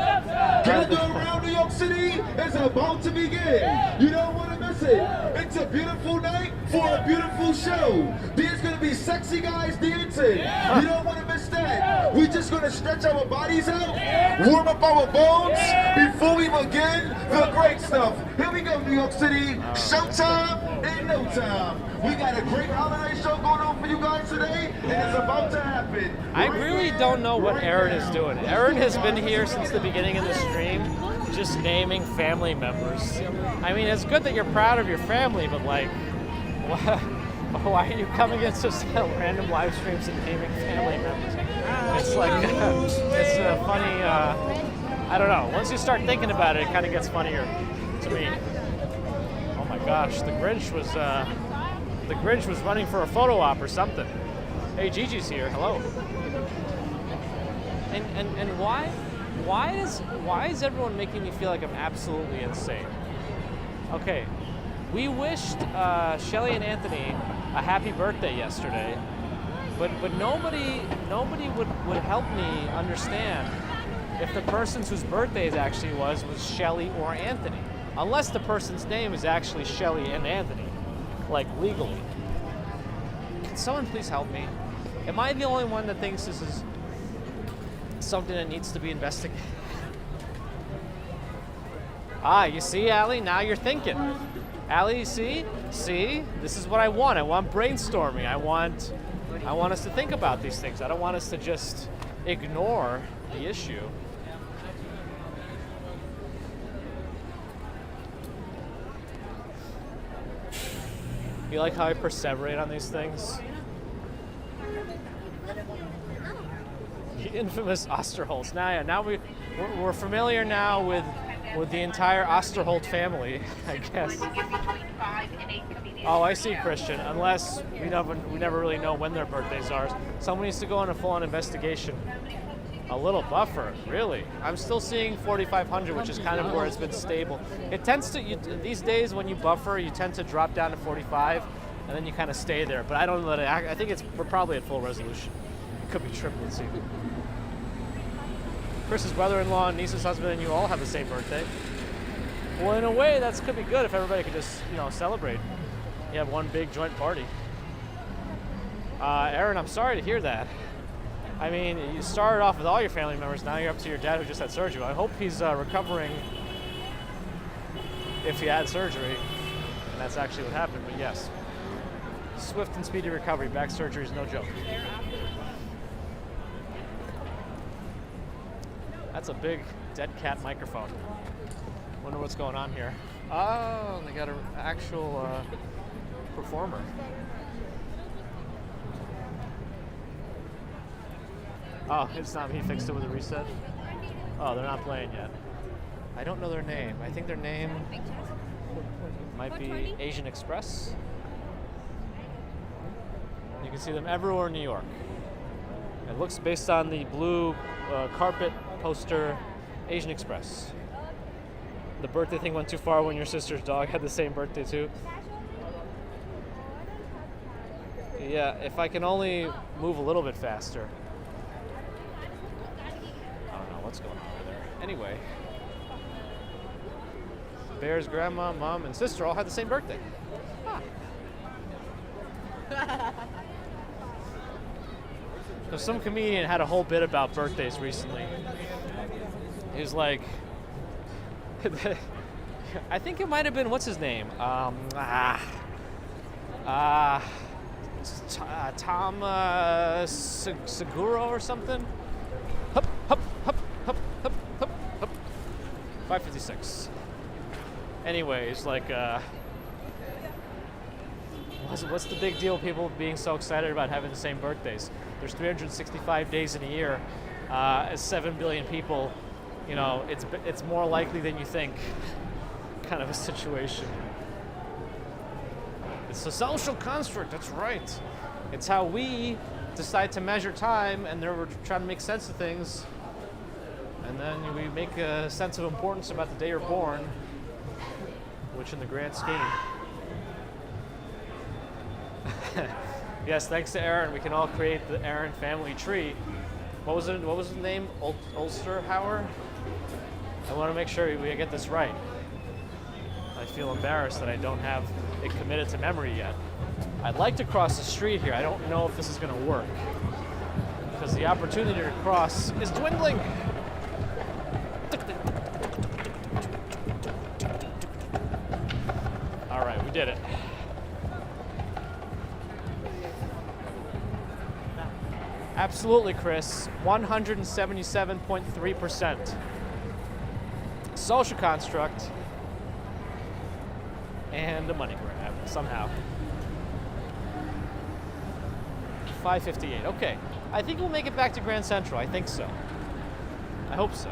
Speaker 4: Countdown around New York City is about to begin. You don't want to miss it. It's a beautiful night for a beautiful show. There's going to be sexy guys dancing. You don't want to miss that. We're just going to stretch our bodies out, warm up our bones before we begin the great stuff. Here we go, New York City. Showtime in no time. We got a great holiday show going on for you guys today, and it's about to happen.
Speaker 1: I really don't know what Aaron is doing. Aaron has been here since the beginning of the stream, just naming family members. I mean, it's good that you're proud of your family, but like, why are you coming into just random live streams and naming family members? It's like, it's a funny, I don't know. Once you start thinking about it, it kind of gets funnier to me. Oh my gosh, the Grinch was running for a photo op or something. Hey, Gigi's here. Hello. And why is everyone making me feel like I'm absolutely insane? Okay, we wished Shelly and Anthony a happy birthday yesterday, but nobody would help me understand if the person's whose birthday it actually was Shelly or Anthony, unless the person's name is actually Shelly and Anthony. Like legally. Can someone please help me? Am I the only one that thinks this is something that needs to be investigated? You see, Allie, now you're thinking. Allie, see, this is what I want. I want brainstorming. I want us to think about these things. I don't want us to just ignore the issue. You like how I perseverate on these things? The infamous Osterholz. Now we're familiar now with the entire Osterholt family, I guess. Oh, I see, Christian. Unless we never really know when their birthdays are. Someone needs to go on a full-on investigation. A little buffer, really. I'm still seeing 4,500, which is kind of where it's been stable. It tends to, these days when you buffer, you tend to drop down to 45, and then you kind of stay there. But I don't know that, I think we're probably at full resolution. It could be triplets even. Chris's brother-in-law, niece's husband, and you all have the same birthday. Well, in a way, that could be good if everybody could just, celebrate. You have one big joint party. Aaron, I'm sorry to hear that. I mean, you started off with all your family members, now you're up to your dad who just had surgery. I hope he's recovering if he had surgery, and that's actually what happened, but yes. Swift and speedy recovery, back surgery is no joke. That's a big dead cat microphone. Wonder what's going on here. Oh, they got an actual performer. Oh, it's not me. He fixed it with a reset. Oh, they're not playing yet. I don't know their name. I think their name might be Asian Express. You can see them everywhere in New York. It looks, based on the blue carpet poster, Asian Express. The birthday thing went too far when your sister's dog had the same birthday too. Yeah, if I can only move a little bit faster. I don't know what's going on over there. Anyway, Bear's grandma, mom, and sister all had the same birthday. Huh. So some comedian had a whole bit about birthdays recently. He was like, I think it might have been, what's his name? Tom Seguro or something? Hup, hup, hup, hup, hup, hup, hup. 556. Anyways, like, what's the big deal with people being so excited about having the same birthdays? There's 365 days in a year. As 7 billion people, you know, it's more likely than you think kind of a situation. It's a social construct, that's right. It's how we decide to measure time, and then we're trying to make sense of things. And then we make a sense of importance about the day you're born, which in the grand scheme. Yes, thanks to Aaron, we can all create the Aaron family tree. What was it? What was the name? Ulsterhauer? I want to make sure we get this right. I feel embarrassed that I don't have it committed to memory yet. I'd like to cross the street here. I don't know if this is going to work because the opportunity to cross is dwindling. All right, we did it. Absolutely, Chris. 177.3%. Social construct and a money grab somehow. 5:58. Okay. I think we'll make it back to Grand Central. I think so. I hope so.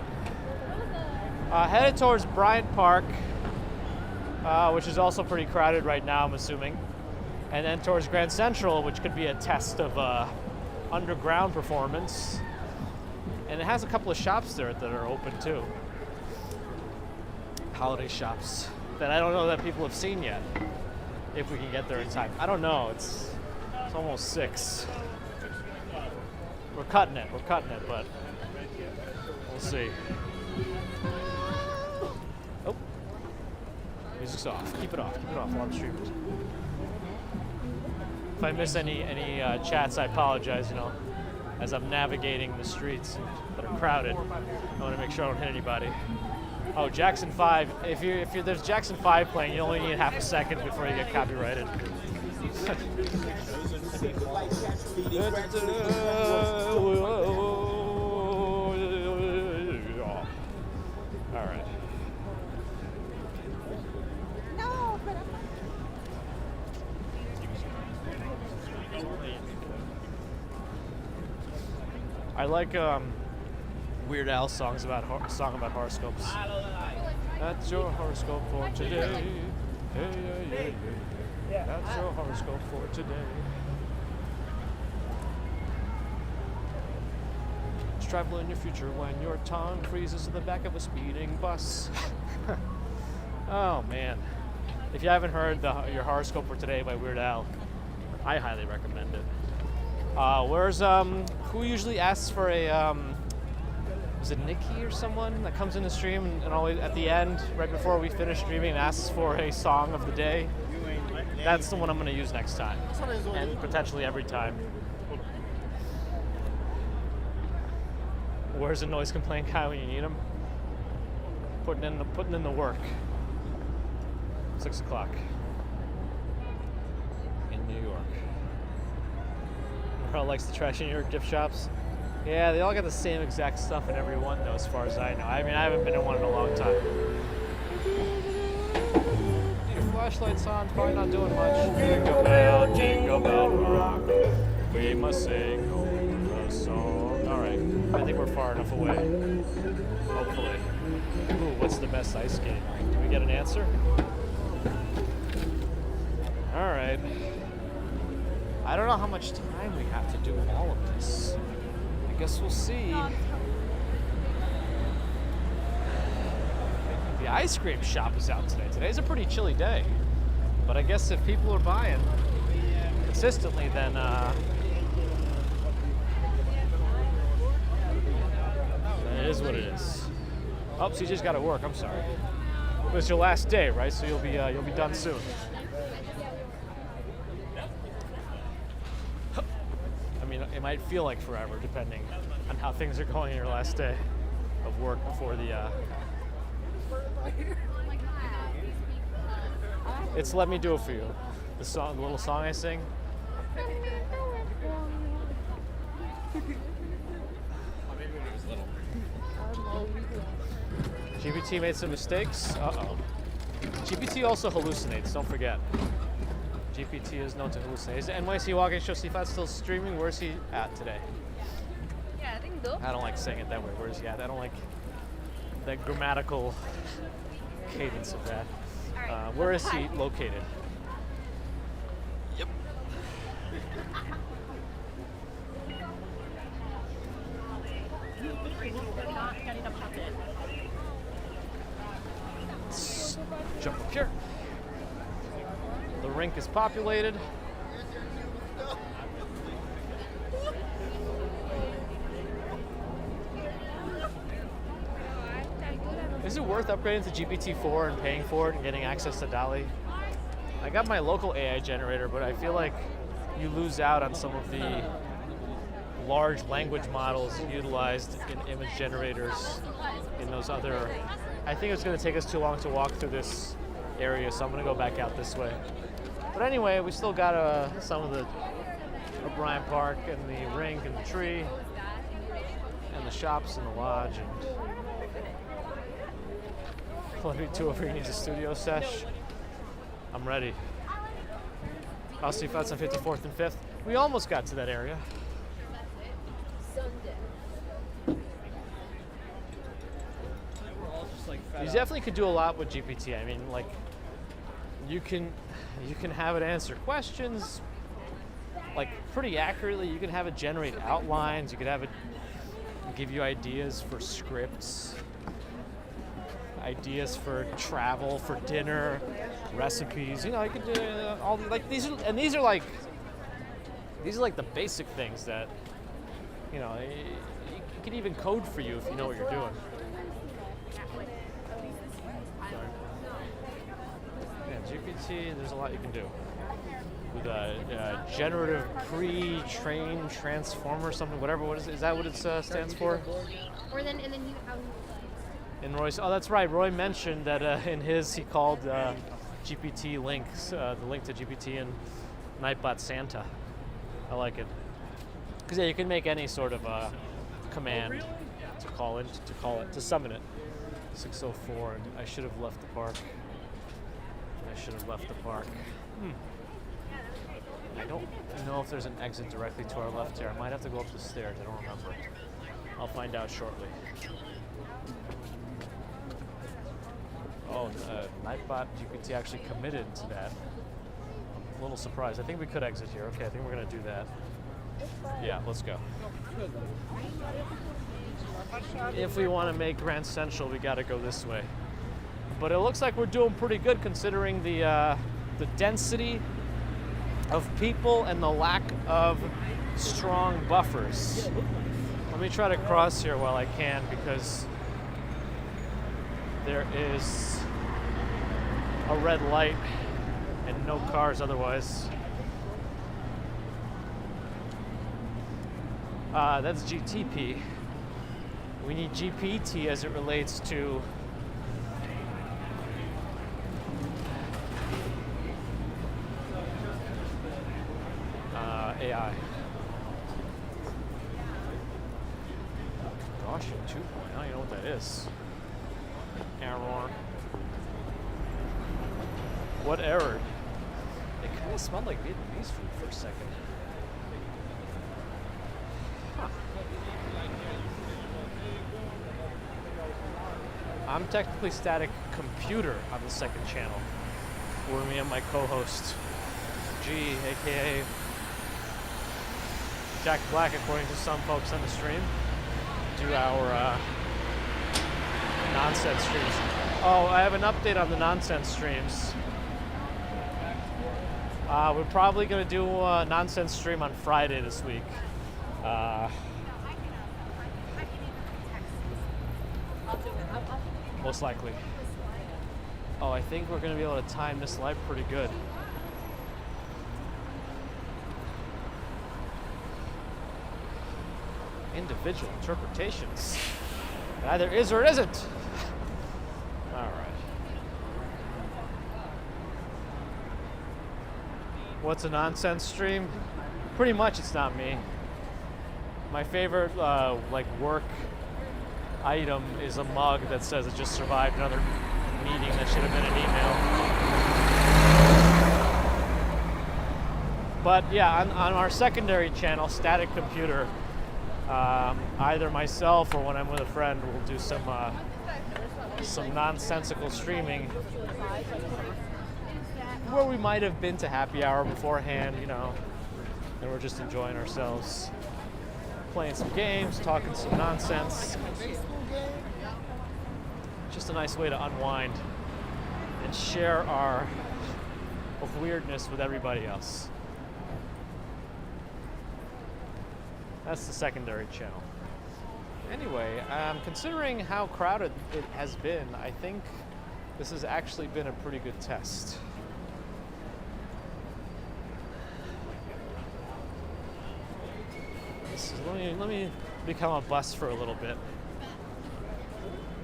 Speaker 1: Headed towards Bryant Park, which is also pretty crowded right now, I'm assuming. And then towards Grand Central, which could be a test of underground performance. And it has a couple of shops there that are open too. Holiday shops that I don't know that people have seen yet. If we can get there in time. I don't know. It's almost 6. We're cutting it, but we'll see. Oh, music's off. Keep it off while I'm streaming. If I miss any chats, I apologize. You know, as I'm navigating the streets that are crowded, I want to make sure I don't hit anybody. Oh, Jackson 5. If there's Jackson 5 playing, you only need half a second before you get copyrighted. All right.
Speaker 2: No, but
Speaker 1: I like Weird Al songs about horoscopes. That's your horoscope for today. Hey. That's your horoscope for today. Just travel in your future when your tongue freezes in the back of a speeding bus. Oh man. If you haven't heard your horoscope for today by Weird Al, I highly recommend it. Who usually asks for a, is it Nikki or someone that comes in the stream and always at the end, right before we finish streaming, asks for a song of the day? That's the one I'm going to use next time, and potentially every time. Where's the noise complaint guy when you need him? Putting in the work. 6 o'clock in New York. Carl likes the trash in New York gift shops. Yeah, they all got the same exact stuff in every one, though, as far as I know. I mean, I haven't been in one in a long time. Your flashlight's on, probably not doing much. Jingle bell rock. We must sing the song. All right, I think we're far enough away. Hopefully. Ooh, what's the best ice skate? Do we get an answer? All right. I don't know how much time we have to do all of this. I guess we'll see. The ice cream shop is out today. Today's a pretty chilly day. But I guess if people are buying consistently, then it is what it is. Oh, CJ's got to work. I'm sorry. It was your last day, right? So you'll be done soon. I mean, it might feel like forever, depending on how things are going in your last day of work before the. It's Let Me Do It For You, the little song I sing. GPT made some mistakes. Uh-oh. GPT also hallucinates, don't forget. GPT is known to hallucinate. Is the NYC walking show Sifat still streaming? Where's he at today?
Speaker 2: Yeah, I think so.
Speaker 1: I don't like saying it that way. Where's he at? I don't like that grammatical cadence of that. Where is he located?
Speaker 3: Yep.
Speaker 1: Let's jump up here. The rink is populated. Is it worth upgrading to GPT-4 and paying for it and getting access to DALL-E? I got my local AI generator, but I feel like you lose out on some of the large language models utilized in image generators in those other... I think it's going to take us too long to walk through this area, so I'm going to go back out this way. But anyway, we still got some of the Bryant Park and the rink and the tree and the shops and the lodge. And Columbia 2 over here needs a studio sesh. I'm ready. I'll see if that's on 54th and 5th. We almost got to that area. You definitely could do a lot with GPT. I mean, like, you can have it answer questions like pretty accurately. You can have it generate outlines. You could have it give you ideas for scripts, ideas for travel, for dinner, recipes. You know, you could do all like these are like the basic things that you know you can even code for you if you know what you're doing. Yeah, GPT. There's a lot you can do with a generative pre-trained transformer, something, whatever. What is that? What it stands for?
Speaker 2: Or then and then you
Speaker 1: And Roy's, oh, that's right. Roy mentioned that in his, he called GPT links, the link to GPT and Nightbot Santa. I like it. Because yeah, you can make any sort of command to call it, to summon it. 604, and I should have left the park. I don't know if there's an exit directly to our left here. I might have to go up the stairs. I don't remember. I'll find out shortly. Oh, Nightbot GPT actually committed to that. I'm a little surprised. I think we could exit here. Okay, I think we're going to do that. Yeah, let's go. If we want to make Grand Central, we got to go this way. But it looks like we're doing pretty good considering the density of people and the lack of strong buffers. Let me try to cross here while I can because there is a red light and no cars otherwise. That's GTP. We need GPT as it relates to AI. Gosh, 2.0, you know what that is. Error. What error? It kind of smelled like Vietnamese food for a second. Huh. I'm technically static computer on the second channel, where me and my co-host, G, aka Jack Black, according to some folks on the stream, do our nonsense streams. Oh, I have an update on the nonsense streams. We're probably going to do a nonsense stream on Friday this week. Most likely. Oh, I think we're going to be able to time this live pretty good. Individual interpretations. It either is or it isn't. All right. What's a nonsense stream? Pretty much it's not me. My favorite like work item is a mug that says it just survived another meeting that should have been an email. But yeah, on our secondary channel, Static Computer, either myself or when I'm with a friend, we'll do some nonsensical streaming where we might have been to happy hour beforehand, you know, and we're just enjoying ourselves, playing some games, talking some nonsense. Just a nice way to unwind and share our weirdness with everybody else. That's the secondary channel. Anyway, considering how crowded it has been, I think this has actually been a pretty good test. Let me become a bus for a little bit.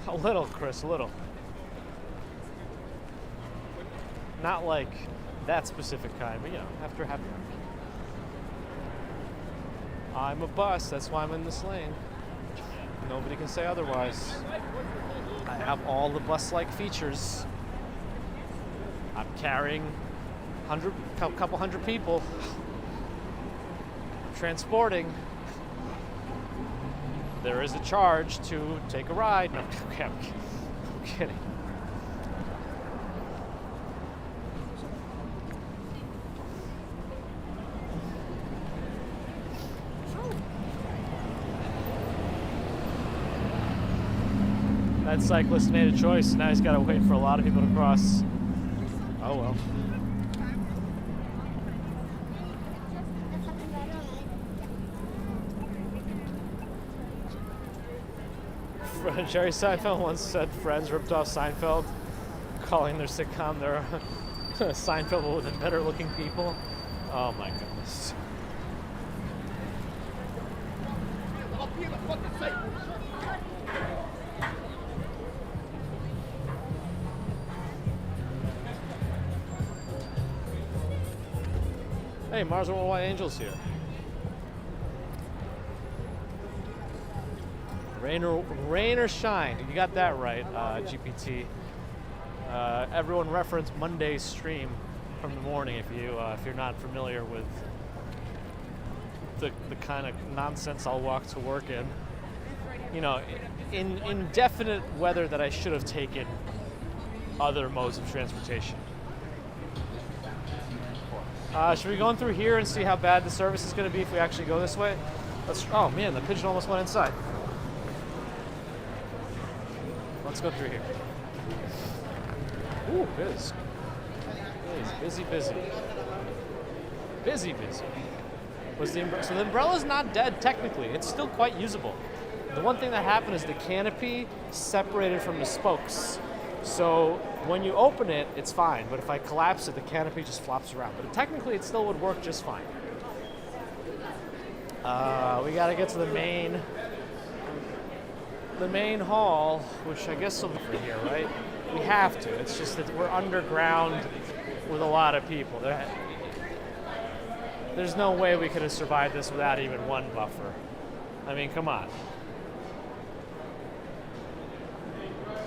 Speaker 1: A little, Chris, a little. Not like that specific kind, but you know, after happy hour. I'm a bus, that's why I'm in this lane. Nobody can say otherwise. I have all the bus-like features. I'm carrying a couple hundred people. Transporting. There is a charge to take a ride. No, okay, I'm kidding. That cyclist made a choice. Now he's got to wait for a lot of people to cross. Oh well. Jerry Seinfeld once said Friends ripped off Seinfeld, calling their sitcom their Seinfeld with better looking people. Oh my goodness. Hey, Mars Worldwide Angels here. Rain or shine, you got that right, GPT. Everyone reference Monday's stream from the morning if you're not familiar with the kind of nonsense I'll walk to work in. You know, in indefinite weather that I should have taken other modes of transportation. Should we go in through here and see how bad the service is going to be if we actually go this way? Oh man, the pigeon almost went inside. Let's go through here. Ooh, busy. Busy. So the umbrella's not dead technically. It's still quite usable. The one thing that happened is the canopy separated from the spokes. So when you open it, it's fine. But if I collapse it, the canopy just flops around. But technically, it still would work just fine. We got to get to the main hall, which I guess will be for here, right? We have to. It's just that we're underground with a lot of people. There's no way we could have survived this without even one buffer. I mean, come on.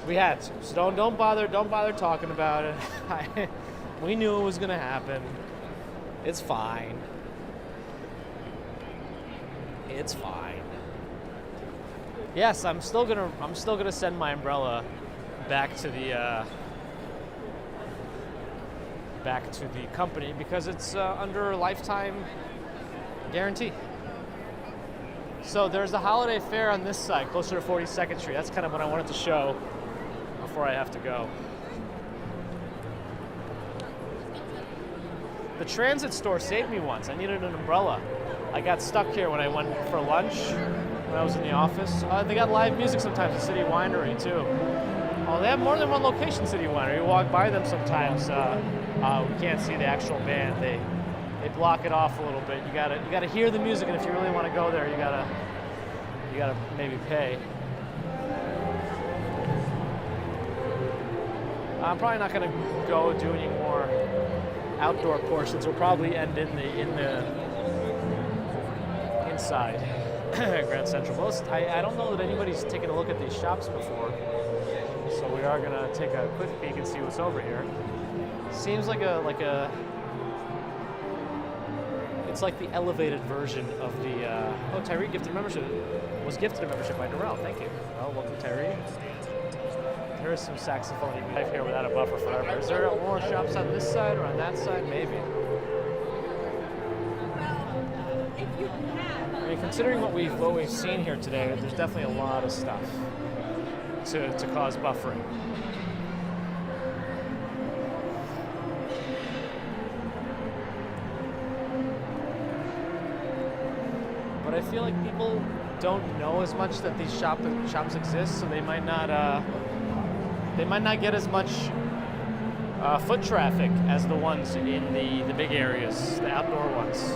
Speaker 1: We had to. So don't bother talking about it. We knew it was gonna happen. It's fine. It's fine. Yes, I'm still gonna send my umbrella back to the company because it's under a lifetime guarantee. So there's the holiday fair on this side, closer to 42nd Street. That's kind of what I wanted to show before I have to go. The transit store saved me once. I needed an umbrella. I got stuck here when I went for lunch when I was in the office. They got live music sometimes at City Winery too. Oh, they have more than one location, City Winery. You walk by them sometimes. We can't see the actual band. They block it off a little bit. You gotta hear the music, and if you really want to go there, you gotta maybe pay. I'm probably not gonna go do any more outdoor portions. We'll probably end in the inside Grand Central. Most I don't know that anybody's taken a look at these shops before, so we are gonna take a quick peek and see what's over here. Seems like a It's like the elevated version of the. Oh, Tyree gifted a membership. Was gifted a membership by Darrell. Thank you. Well, welcome, Tyree. There is some saxophone life here without a buffer forever. Is there more shops on this side or on that side? Maybe. I mean, considering what we've seen here today, there's definitely a lot of stuff to cause buffering. But I feel like people don't know as much that these shops exist, so they might not get as much foot traffic as the ones in the big areas, the outdoor ones.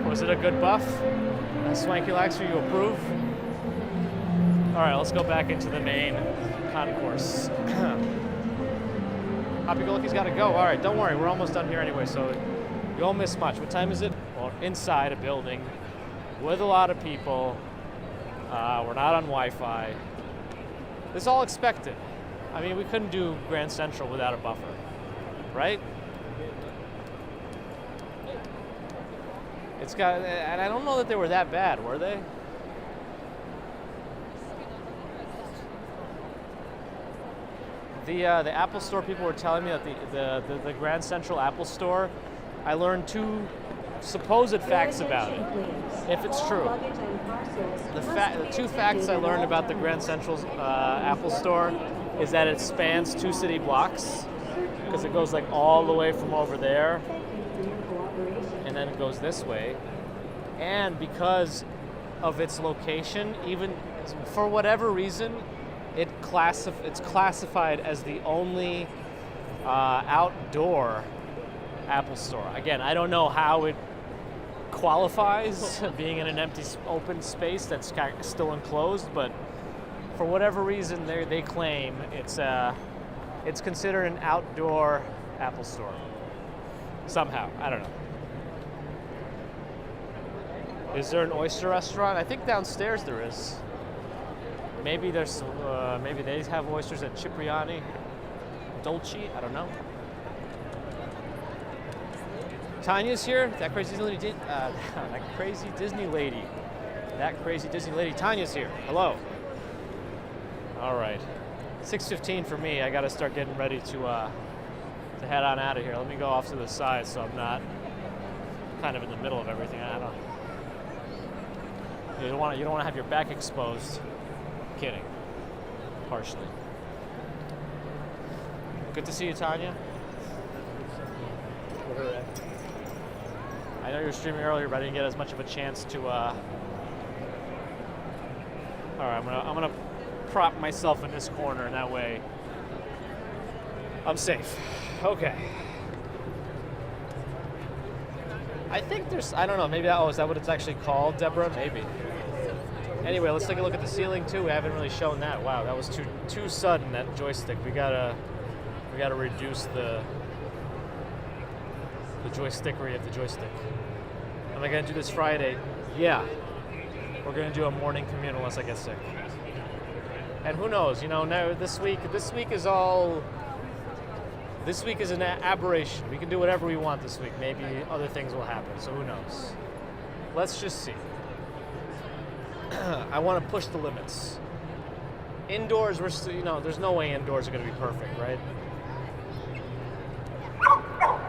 Speaker 1: Was it a good buff? Swanky Laxer, you approve? All right, let's go back into the main concourse. Happy-go-lucky's got to go. All right, don't worry, we're almost done here anyway, so you won't miss much. What time is it? Well, inside a building with a lot of people. We're not on Wi-Fi. This is all expected. I mean, we couldn't do Grand Central without a buffer, right? It's got, and I don't know that they were that bad, were they? The Apple Store people were telling me that the Grand Central Apple Store, I learned 2 supposed facts about it, if it's true. The 2 facts I learned about the Grand Central Apple Store is that it spans 2 city blocks, because it goes like all the way from over there, and then it goes this way. And because of its location, even for whatever reason, it's classified as the only outdoor Apple Store. Again, I don't know how it qualifies, being in an empty open space that's still enclosed, but for whatever reason they claim it's considered an outdoor Apple Store. Somehow, I don't know. Is there an oyster restaurant? I think downstairs there is. Maybe there's maybe they have oysters at Cipriani, Dolce. I don't know. Tanya's here. That crazy Disney lady. That crazy Disney lady. That crazy Disney lady. Tanya's here. Hello. All right. 6:15 for me. I got to start getting ready to head on out of here. Let me go off to the side so I'm not kind of in the middle of everything. I don't know. You don't want to have your back exposed. Kidding. Partially. Good to see you, Tanya. I know you were streaming earlier, but I didn't get as much of a chance to. All right, I'm gonna prop myself in this corner, and that way I'm safe. Okay. I think there's. I don't know. Maybe. Oh, is that what it's actually called, Deborah? Maybe. Anyway, let's take a look at the ceiling too. We haven't really shown that. Wow, that was too sudden. That joystick. We gotta reduce the joystickery of the joystick. Am I gonna do this Friday? Yeah. We're gonna do a morning commute unless I get sick. And who knows? You know, now this week is an aberration. We can do whatever we want this week. Maybe other things will happen. So who knows? Let's just see. I want to push the limits. Indoors, we're still, there's no way indoors are going to be perfect, right?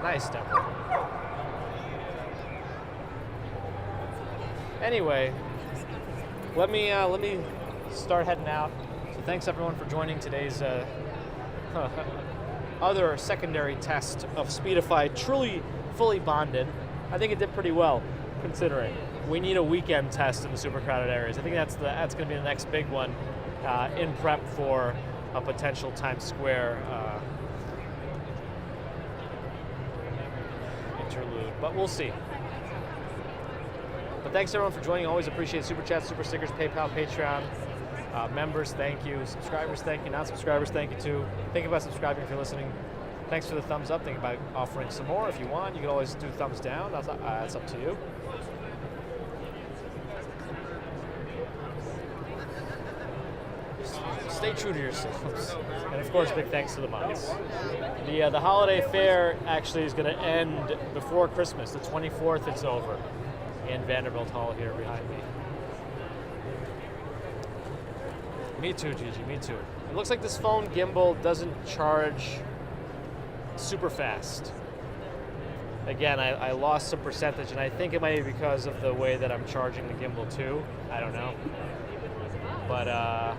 Speaker 1: Nice, Deborah. Anyway, let me start heading out. So thanks everyone for joining today's other secondary test of Speedify, truly fully bonded. I think it did pretty well, considering. We need a weekend test in the super crowded areas. I think that's going to be the next big one in prep for a potential Times Square interlude. But we'll see. But thanks everyone for joining. Always appreciate super chats, super stickers, PayPal, Patreon. Members, thank you. Subscribers, thank you. Non-subscribers, thank you too. Think about subscribing if you're listening. Thanks for the thumbs up. Think about offering some more if you want. You can always do thumbs down. That's up to you. Stay true to yourselves. And of course, big thanks to the mods. The holiday fair actually is going to end before Christmas. The 24th, it's over in Vanderbilt Hall here behind me. Me too, Gigi, me too. It looks like this phone gimbal doesn't charge super fast. Again, I lost some percentage, and I think it might be because of the way that I'm charging the gimbal too. I don't know. But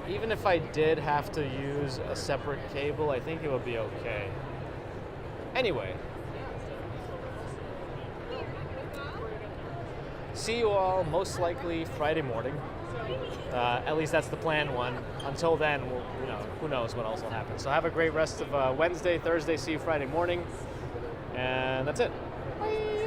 Speaker 1: even if I did have to use a separate cable, I think it would be okay. Anyway. See you all most likely Friday morning. At least that's the planned one. Until then, who knows what else will happen. So have a great rest of Wednesday, Thursday. See you Friday morning. And that's it. Bye.